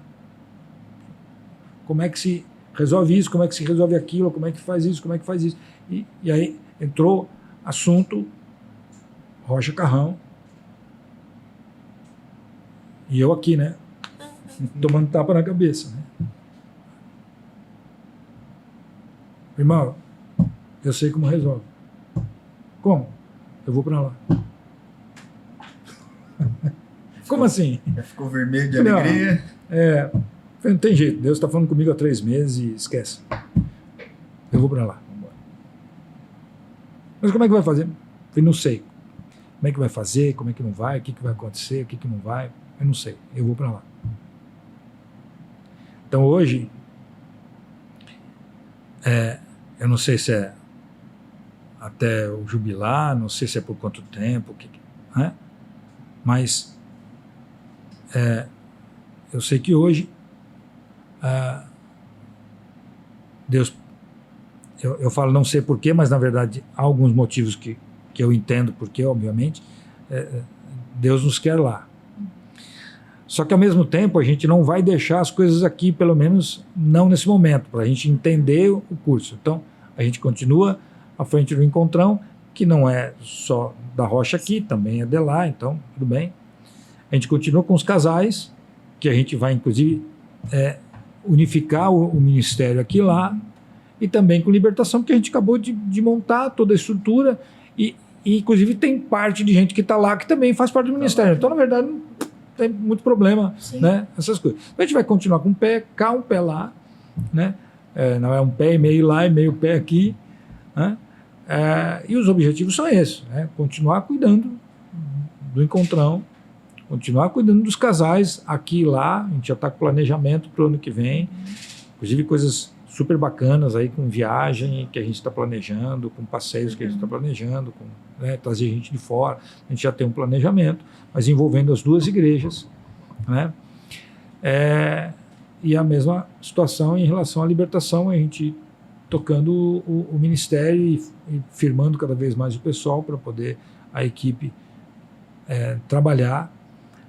Como é que se resolve isso, como é que se resolve aquilo, como é que faz isso, como é que faz isso. E aí entrou assunto Rocha Carrão, e eu aqui, né? Tomando tapa na cabeça, né? Irmão, eu sei como resolve. Como? Eu vou para lá. Como assim? Ficou vermelho de alegria. Não tem jeito. Deus está falando comigo há 3 meses e esquece. Eu vou para lá. Mas como é que vai fazer? Eu não sei. Como é que vai fazer? Como é que não vai? O que vai acontecer? O que não vai? Eu não sei. Eu vou para lá. Então hoje, eu não sei se é até o jubilar, não sei se é por quanto tempo, né? Mas eu sei que hoje Deus, eu falo não sei porquê, mas na verdade há alguns motivos que eu entendo porquê, obviamente, Deus nos quer lá. Só que ao mesmo tempo a gente não vai deixar as coisas aqui, pelo menos não nesse momento, para a gente entender o curso. Então a gente continua à frente do Encontrão, que não é só da Rocha aqui, também é de lá, então tudo bem. A gente continua com os casais, que a gente vai inclusive unificar o ministério aqui e lá, e também com libertação, porque a gente acabou de montar toda a estrutura, e inclusive tem parte de gente que está lá que também faz parte do ministério. Então, na verdade, não tem muito problema, né, essas coisas. Então, a gente vai continuar com um pé cá, um pé lá, né? Não é um pé e meio lá e meio pé aqui, né? E os objetivos são esses, né? Continuar cuidando do Encontrão, continuar cuidando dos casais aqui e lá. A gente já está com planejamento para o ano que vem, inclusive coisas super bacanas aí, com viagem que a gente está planejando, com passeios que a gente está planejando, né, trazer gente de fora. A gente já tem um planejamento, mas envolvendo as duas igrejas, né? E a mesma situação em relação à libertação, a gente tocando o ministério e firmando cada vez mais o pessoal para poder a equipe trabalhar.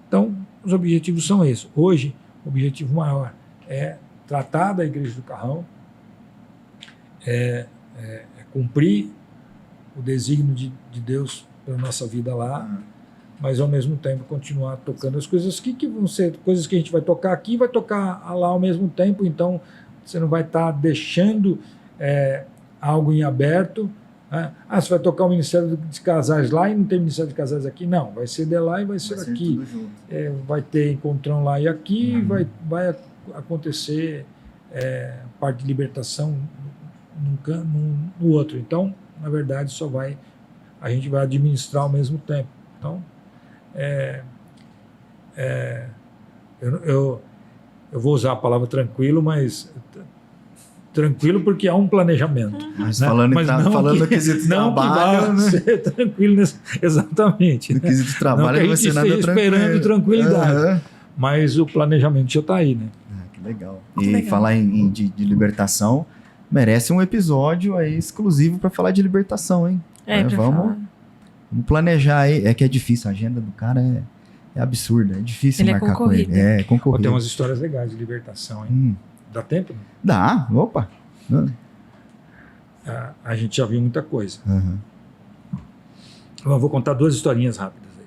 Então, os objetivos são esses. Hoje, o objetivo maior é tratar da Igreja do Carrão, cumprir o desígnio de Deus para a nossa vida lá, mas ao mesmo tempo continuar tocando as coisas que vão ser coisas que a gente vai tocar aqui e vai tocar lá ao mesmo tempo. Então você não vai estar deixando algo em aberto, né? Você vai tocar o Ministério de Casais lá e não tem Ministério de Casais aqui. Não, vai ser de lá e vai ser aqui. Vai ter Encontrão lá e aqui, vai acontecer parte de libertação no outro. Então, na verdade, a gente vai administrar ao mesmo tempo. Então, eu vou usar a palavra tranquilo, mas tranquilo porque há um planejamento. Mas né? falando, Mas não falando que, no quesito não trabalho, que vá né? ser tranquilo, exatamente. No Né? quesito trabalho, não que a vai gente ser nada esteja esperando tranquilidade, Aham. mas o planejamento já está aí, né? Que legal. Que E legal. falar de libertação merece um episódio aí exclusivo para falar de libertação, hein? Pra vamos, falar. vamos planejar aí. É que é difícil, a agenda do cara é absurda. É difícil Ele é marcar com concorrido. ele. É Tem concorrido. umas histórias legais de libertação, hein? Dá tempo? Né? Dá, opa. A gente já viu muita coisa. Aham. Eu vou contar 2 historinhas rápidas aí.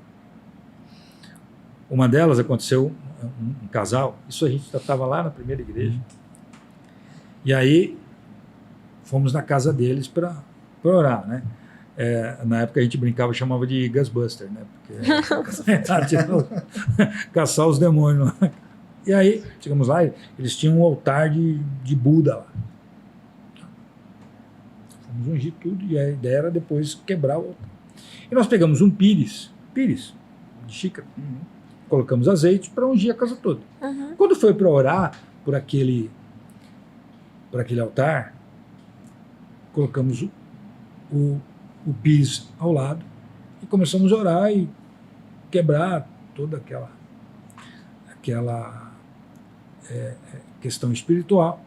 Uma delas aconteceu um casal, isso a gente estava lá na primeira igreja. E aí fomos na casa deles para orar, né? Na época a gente brincava, chamava de Ghostbuster, né? Porque caçar os demônios. E aí chegamos lá, eles tinham um altar de Buda lá. Fomos ungir tudo e a ideia era depois quebrar o altar. E nós pegamos um pires de xícara, colocamos azeite para ungir a casa toda. Uhum. Quando foi para orar por aquele altar, colocamos o pires ao lado e começamos a orar e quebrar toda aquela questão espiritual.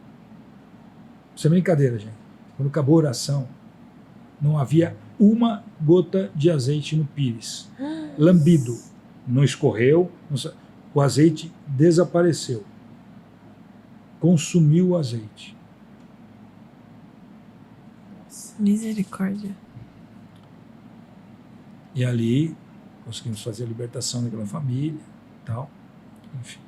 Sem brincadeira, gente. Quando acabou a oração, não havia uma gota de azeite no pires. Lambido. Não escorreu, o azeite desapareceu. Consumiu o azeite. Misericórdia. E ali conseguimos fazer a libertação daquela família e tal. Enfim.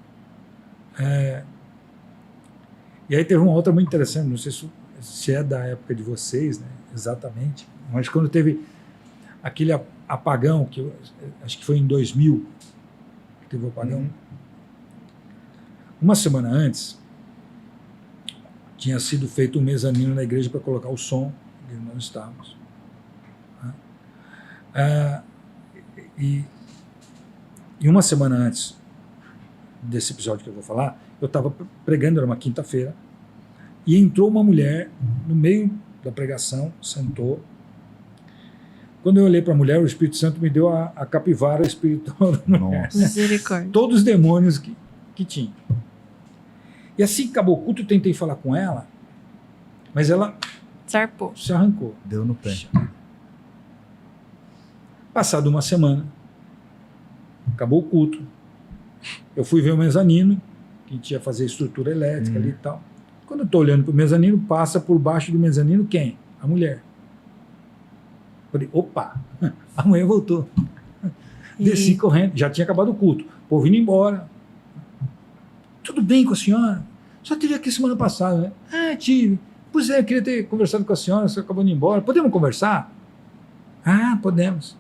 E aí teve uma outra muito interessante, não sei se é da época de vocês, né? Exatamente. Mas quando teve aquele apagão, que acho que foi em 2000, que teve o apagão. Uma semana antes, tinha sido feito um mezanino na igreja para colocar o som, que nós estávamos. E uma semana antes desse episódio que eu vou falar, eu estava pregando, era uma quinta-feira, e entrou uma mulher no meio da pregação, sentou. Quando eu olhei para a mulher, o Espírito Santo me deu a capivara espiritual da mulher. Nossa. Misericórdia. Todos os demônios que tinha. E assim que acabou o culto, eu tentei falar com ela, mas ela Zarpou. se arrancou. Deu no pé. Passado uma semana, acabou o culto, eu fui ver o mezanino, que a gente ia fazer estrutura elétrica ali e tal. Quando eu estou olhando para o mezanino, passa por baixo do mezanino quem? A mulher. Falei, opa, a mulher voltou. Desci correndo, já tinha acabado o culto. O povo indo embora. Tudo bem com a senhora? Só tive aqui semana passada, né? Tive. Pois é, eu queria ter conversado com a senhora, você acabou indo embora. Podemos conversar? Podemos.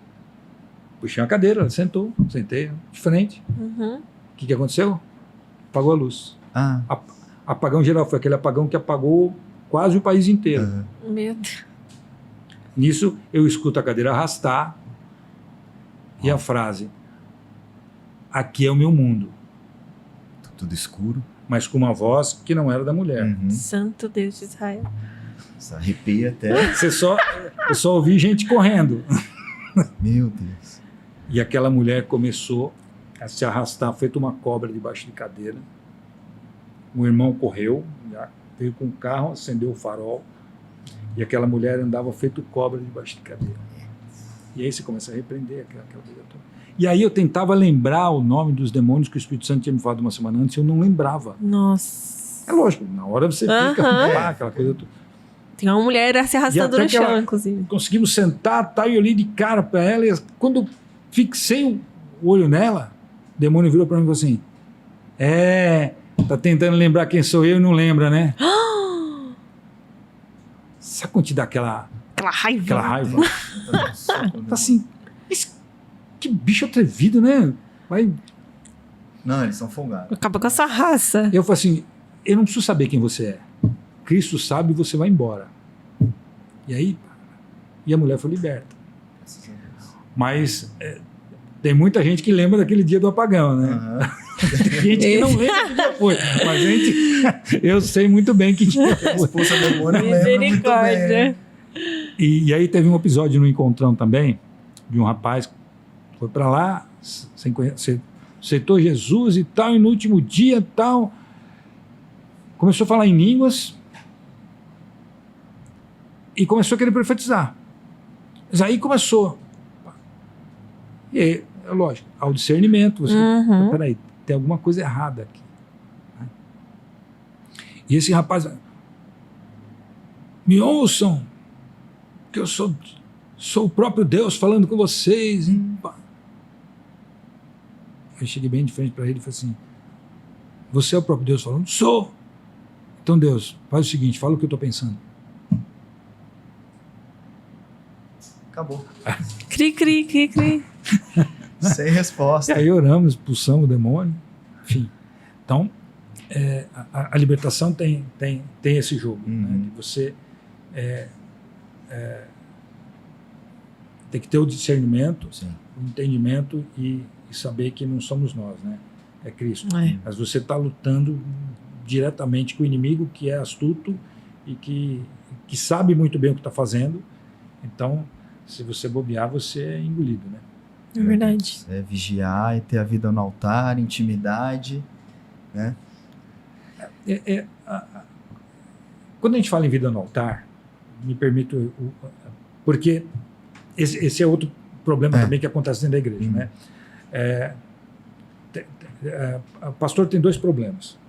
Puxei uma cadeira, ela sentou, sentei de frente. Uhum. O que aconteceu? Apagou a luz. Apagão geral, foi aquele apagão que apagou quase o país inteiro. Meu Deus. Nisso, eu escuto a cadeira arrastar e a frase: aqui é o meu mundo. Tudo escuro. Mas com uma voz que não era da mulher. Santo Deus de Israel. Isso arrepia até. Eu só ouvi gente correndo. Meu Deus. E aquela mulher começou a se arrastar, feito uma cobra debaixo de cadeira. O irmão correu, já veio com o carro, acendeu o farol. E aquela mulher andava feito cobra debaixo de cadeira. E aí você começa a repreender aquela coisa toda. E aí eu tentava lembrar o nome dos demônios que o Espírito Santo tinha me falado uma semana antes e eu não lembrava. Nossa. É lógico, na hora você fica lá, aquela coisa toda. Tem uma mulher se arrastando no chão, ela, inclusive. Conseguimos sentar, tá, e eu olhei de cara para ela, e quando eu fixei o olho nela, o demônio virou para mim e falou assim: tá tentando lembrar quem sou eu e não lembra, né? Sabe quando te dá aquela raiva? Aquela raiva. Assim, que bicho atrevido, né? Não, eles são folgados. Acaba com essa raça. Eu falei assim, eu não preciso saber quem você é. Cristo sabe, você vai embora. E aí, a mulher foi liberta. Mas tem muita gente que lembra daquele dia do apagão, né? Tem gente que não lembra que dia foi. Mas eu sei muito bem que dia foi. A esposa do demônio lembra muito Misericórdia. bem. E aí teve um episódio no Encontrão também, de um rapaz que foi para lá, sem conhecer, aceitou Jesus e tal, e no último dia tal, começou a falar em línguas e começou a querer profetizar. Mas aí começou. E aí, é lógico, ao discernimento, você, peraí, tem alguma coisa errada aqui. Né? E esse rapaz, me ouçam, que eu sou o próprio Deus falando com vocês. Eu cheguei bem de frente para ele e falei assim, você é o próprio Deus falando? Sou! Então Deus, faz o seguinte, fala o que eu estou pensando. Acabou. Cri, cri, cri, cri. Sem resposta. E aí oramos, expulsamos o demônio, enfim. Então, a libertação tem esse jogo, né, de você tem que ter o discernimento, o entendimento e saber que não somos nós, né? É Cristo. Mas você está lutando diretamente com o inimigo que é astuto e que sabe muito bem o que está fazendo. Então, se você bobear, você é engolido, né? É verdade. É vigiar e ter a vida no altar, intimidade, né? Quando a gente fala em vida no altar, me permito... Porque esse é outro problema também que acontece dentro da igreja, né? O pastor tem dois problemas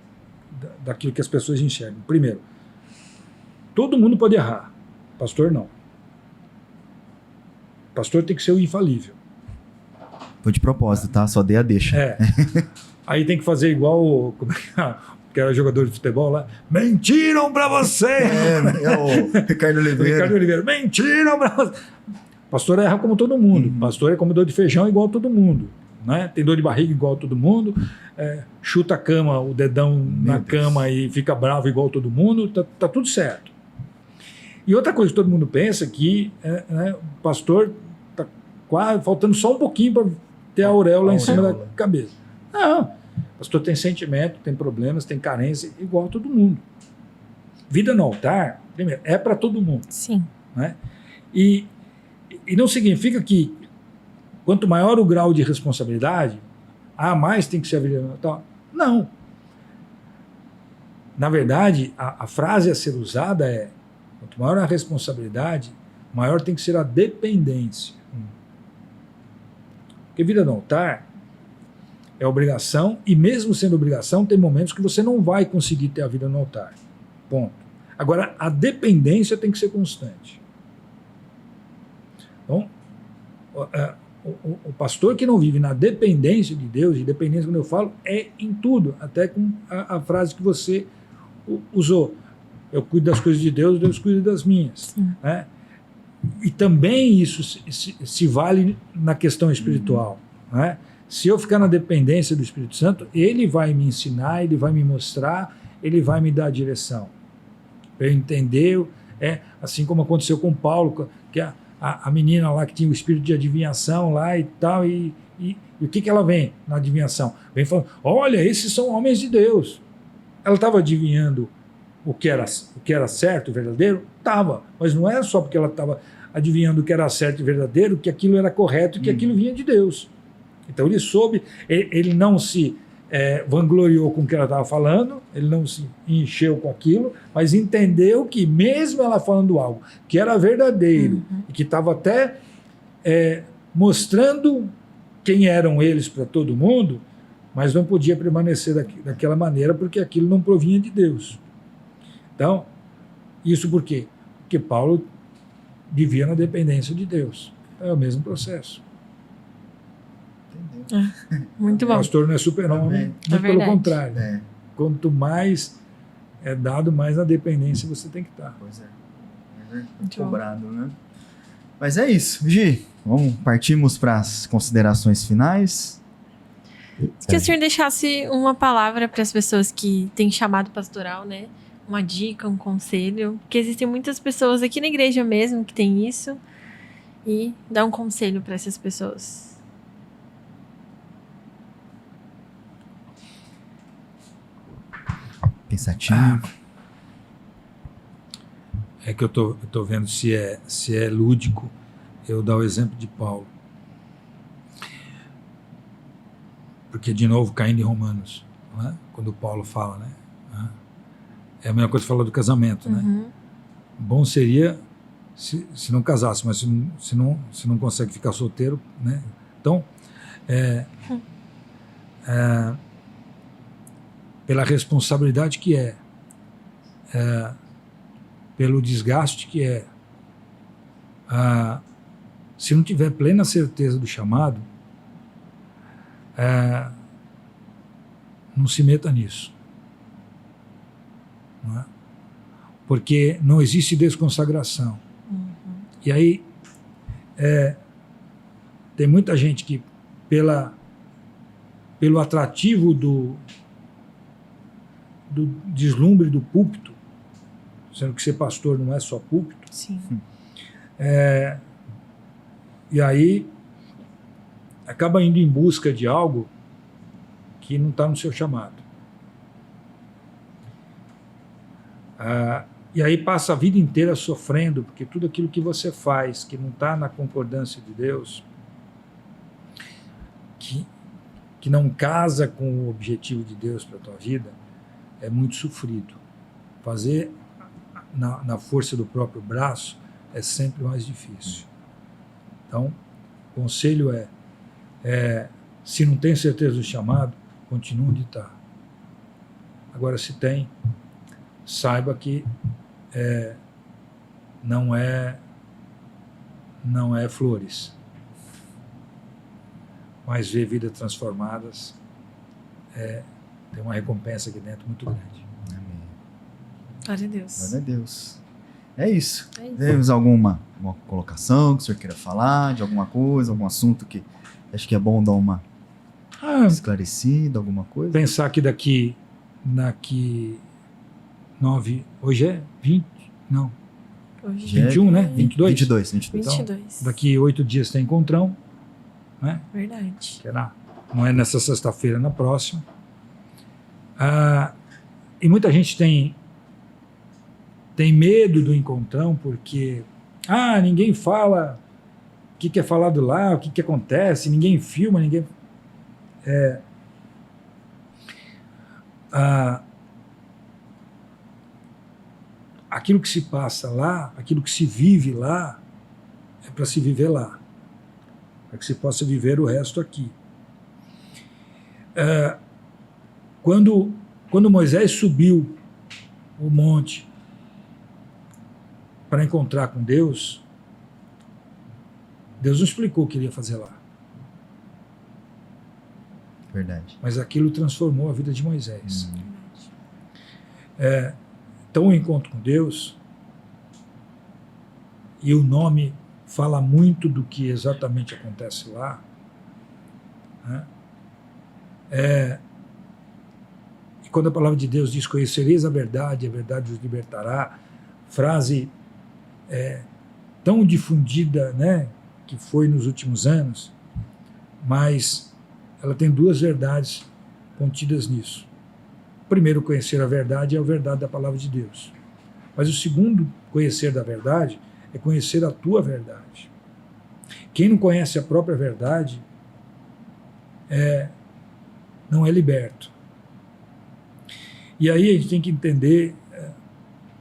daquilo que as pessoas enxergam. Primeiro, todo mundo pode errar, pastor não. Pastor tem que ser o infalível. Foi de propósito, tá? Só dei a deixa. Aí tem que fazer igual que era jogador de futebol lá. Mentiram pra você! O Ricardo Oliveira. Mentiram pra você! Pastor erra como todo mundo. Pastor é comedor de feijão igual todo mundo. Né? Tem dor de barriga igual todo mundo. Chuta a cama, o dedão na cama e fica bravo igual todo mundo. Tá tudo certo. E outra coisa que todo mundo pensa que o pastor tá quase faltando só um pouquinho para ter a auréola em cima da cabeça. Não. O pastor tem sentimento, tem problemas, tem carência, igual a todo mundo. Vida no altar, primeiro, é para todo mundo. Sim. Né? E não significa que quanto maior o grau de responsabilidade, mais tem que ser a vida no altar. Não. Na verdade, a frase a ser usada é: quanto maior a responsabilidade, maior tem que ser a dependência. Porque vida no altar é obrigação, e mesmo sendo obrigação, tem momentos que você não vai conseguir ter a vida no altar. Ponto. Agora, a dependência tem que ser constante. Então, o pastor que não vive na dependência de Deus, e dependência, quando eu falo, é em tudo, até com a frase que você usou. Eu cuido das coisas de Deus, Deus cuida das minhas. Né? E também isso se vale na questão espiritual. Né? Se eu ficar na dependência do Espírito Santo, ele vai me ensinar, ele vai me mostrar, ele vai me dar a direção. Eu entender, assim como aconteceu com Paulo, que a menina lá que tinha o espírito de adivinhação lá e tal, e o que ela vem na adivinhação? Vem falando, olha, esses são homens de Deus. Ela estava adivinhando o que era certo e verdadeiro? Estava, mas não era só porque ela estava adivinhando o que era certo e verdadeiro, que aquilo era correto e que aquilo vinha de Deus. Então ele soube, ele não se vangloriou com o que ela estava falando, ele não se encheu com aquilo, mas entendeu que mesmo ela falando algo que era verdadeiro e que estava até mostrando quem eram eles para todo mundo, mas não podia permanecer daquela maneira porque aquilo não provinha de Deus. Então, isso por quê? Porque Paulo vivia na dependência de Deus. É o mesmo processo. Muito bom. O pastor não é super-homem, muito pelo contrário. Quanto mais é dado, mais na dependência você tem que estar. Pois é. Cobrado, né? Mas é isso, Gi. Partimos para as considerações finais. Se o senhor deixasse uma palavra para as pessoas que têm chamado pastoral, né? uma dica, um conselho, porque existem muitas pessoas aqui na igreja mesmo que tem isso, e dá um conselho para essas pessoas. Pensativo. É que eu tô vendo se é lúdico eu dar o exemplo de Paulo. Porque, de novo, caindo em Romanos, não é? Quando Paulo fala, né? É a mesma coisa que fala do casamento, né? Bom seria se não casasse, mas se não consegue ficar solteiro, né? Então, pela responsabilidade que pelo desgaste que se não tiver plena certeza do chamado, não se meta nisso. Não é? Porque não existe desconsagração. E aí, tem muita gente que, pelo atrativo do deslumbre do púlpito, sendo que ser pastor não é só púlpito. Sim. E aí acaba indo em busca de algo que não está no seu chamado. E aí passa a vida inteira sofrendo, porque tudo aquilo que você faz que não está na concordância de Deus, que não casa com o objetivo de Deus para a tua vida, é muito sofrido. Fazer na força do próprio braço é sempre mais difícil. Então, o conselho se não tem certeza do chamado, continue onde está. Agora, se tem, saiba que não é flores, mas ver vidas transformadas tem uma recompensa aqui dentro muito grande. Amém. Glória a Deus. Glória a Deus. É isso. É isso. Temos alguma colocação que o senhor queira falar, de alguma coisa, algum assunto que acho que é bom dar uma esclarecida, alguma coisa? Pensar que daqui 9, hoje é 20, não, Hoje 21, né? 22? 22. 22. Daqui 8 dias tem encontrão, né? Verdade. Que não é nessa sexta-feira, na próxima. E muita gente tem medo do encontrão porque ninguém fala o que é falado lá, o que acontece, ninguém filma, ninguém... Aquilo que se passa lá, aquilo que se vive lá, é para se viver lá, para que se possa viver o resto aqui. Quando Moisés subiu o monte para encontrar com Deus, Deus não explicou o que ele ia fazer lá. Verdade. Mas aquilo transformou a vida de Moisés. Então o encontro com Deus, e o nome fala muito do que exatamente acontece lá, né? E quando a palavra de Deus diz: conhecereis a verdade vos libertará, frase tão difundida, né, que foi nos últimos anos, mas ela tem duas verdades contidas nisso. Primeiro, conhecer a verdade é a verdade da palavra de Deus. Mas o segundo, conhecer da verdade, é conhecer a tua verdade. Quem não conhece a própria verdade não é liberto. E aí a gente tem que entender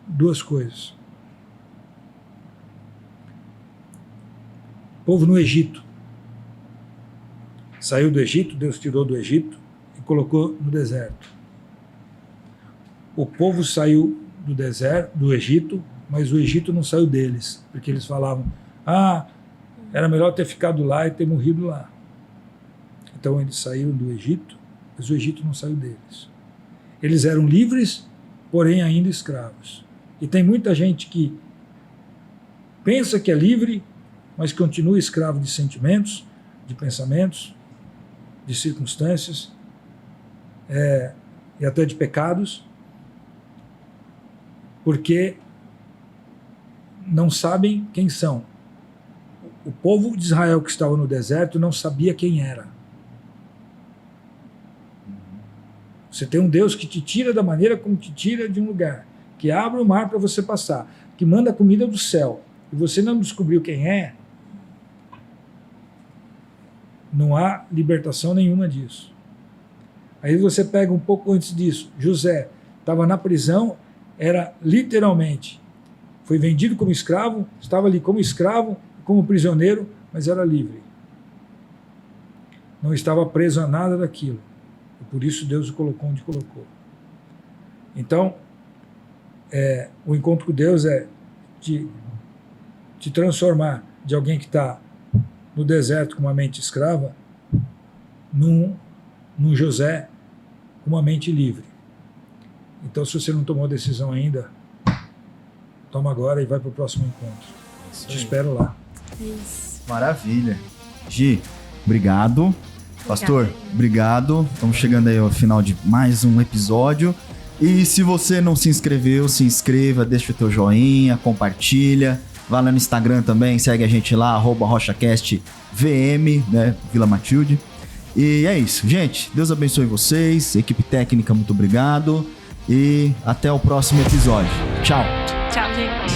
duas coisas. O povo no Egito. Saiu do Egito, Deus tirou do Egito e colocou no deserto. O povo saiu do Egito, mas o Egito não saiu deles, porque eles falavam: era melhor ter ficado lá e ter morrido lá. Então eles saíram do Egito, mas o Egito não saiu deles. Eles eram livres, porém ainda escravos. E tem muita gente que pensa que é livre, mas continua escravo de sentimentos, de pensamentos, de circunstâncias, e até de pecados. porque não sabem quem são. O povo de Israel que estava no deserto não sabia quem era. Você tem um Deus que te tira da maneira como te tira de um lugar, que abre o mar para você passar, que manda comida do céu, e você não descobriu quem é, não há libertação nenhuma disso. Aí você pega um pouco antes disso, José estava na prisão, era literalmente, foi vendido como escravo, estava ali como escravo, como prisioneiro, mas era livre. Não estava preso a nada daquilo. E por isso Deus o colocou onde colocou. Então, o encontro com Deus é te transformar de alguém que está no deserto com uma mente escrava num José com uma mente livre. Então, se você não tomou a decisão ainda, toma agora e vai para o próximo encontro. Te espero lá. Isso. Maravilha. Gi, obrigado. Pastor, obrigado. Estamos chegando aí ao final de mais um episódio. E se você não se inscreveu, se inscreva, deixa o teu joinha, compartilha. Vá lá no Instagram também, segue a gente lá, @RochaCastVM, né, Vila Matilde. E é isso, gente. Deus abençoe vocês. Equipe técnica, muito obrigado. E até o próximo episódio. Tchau. Tchau, gente.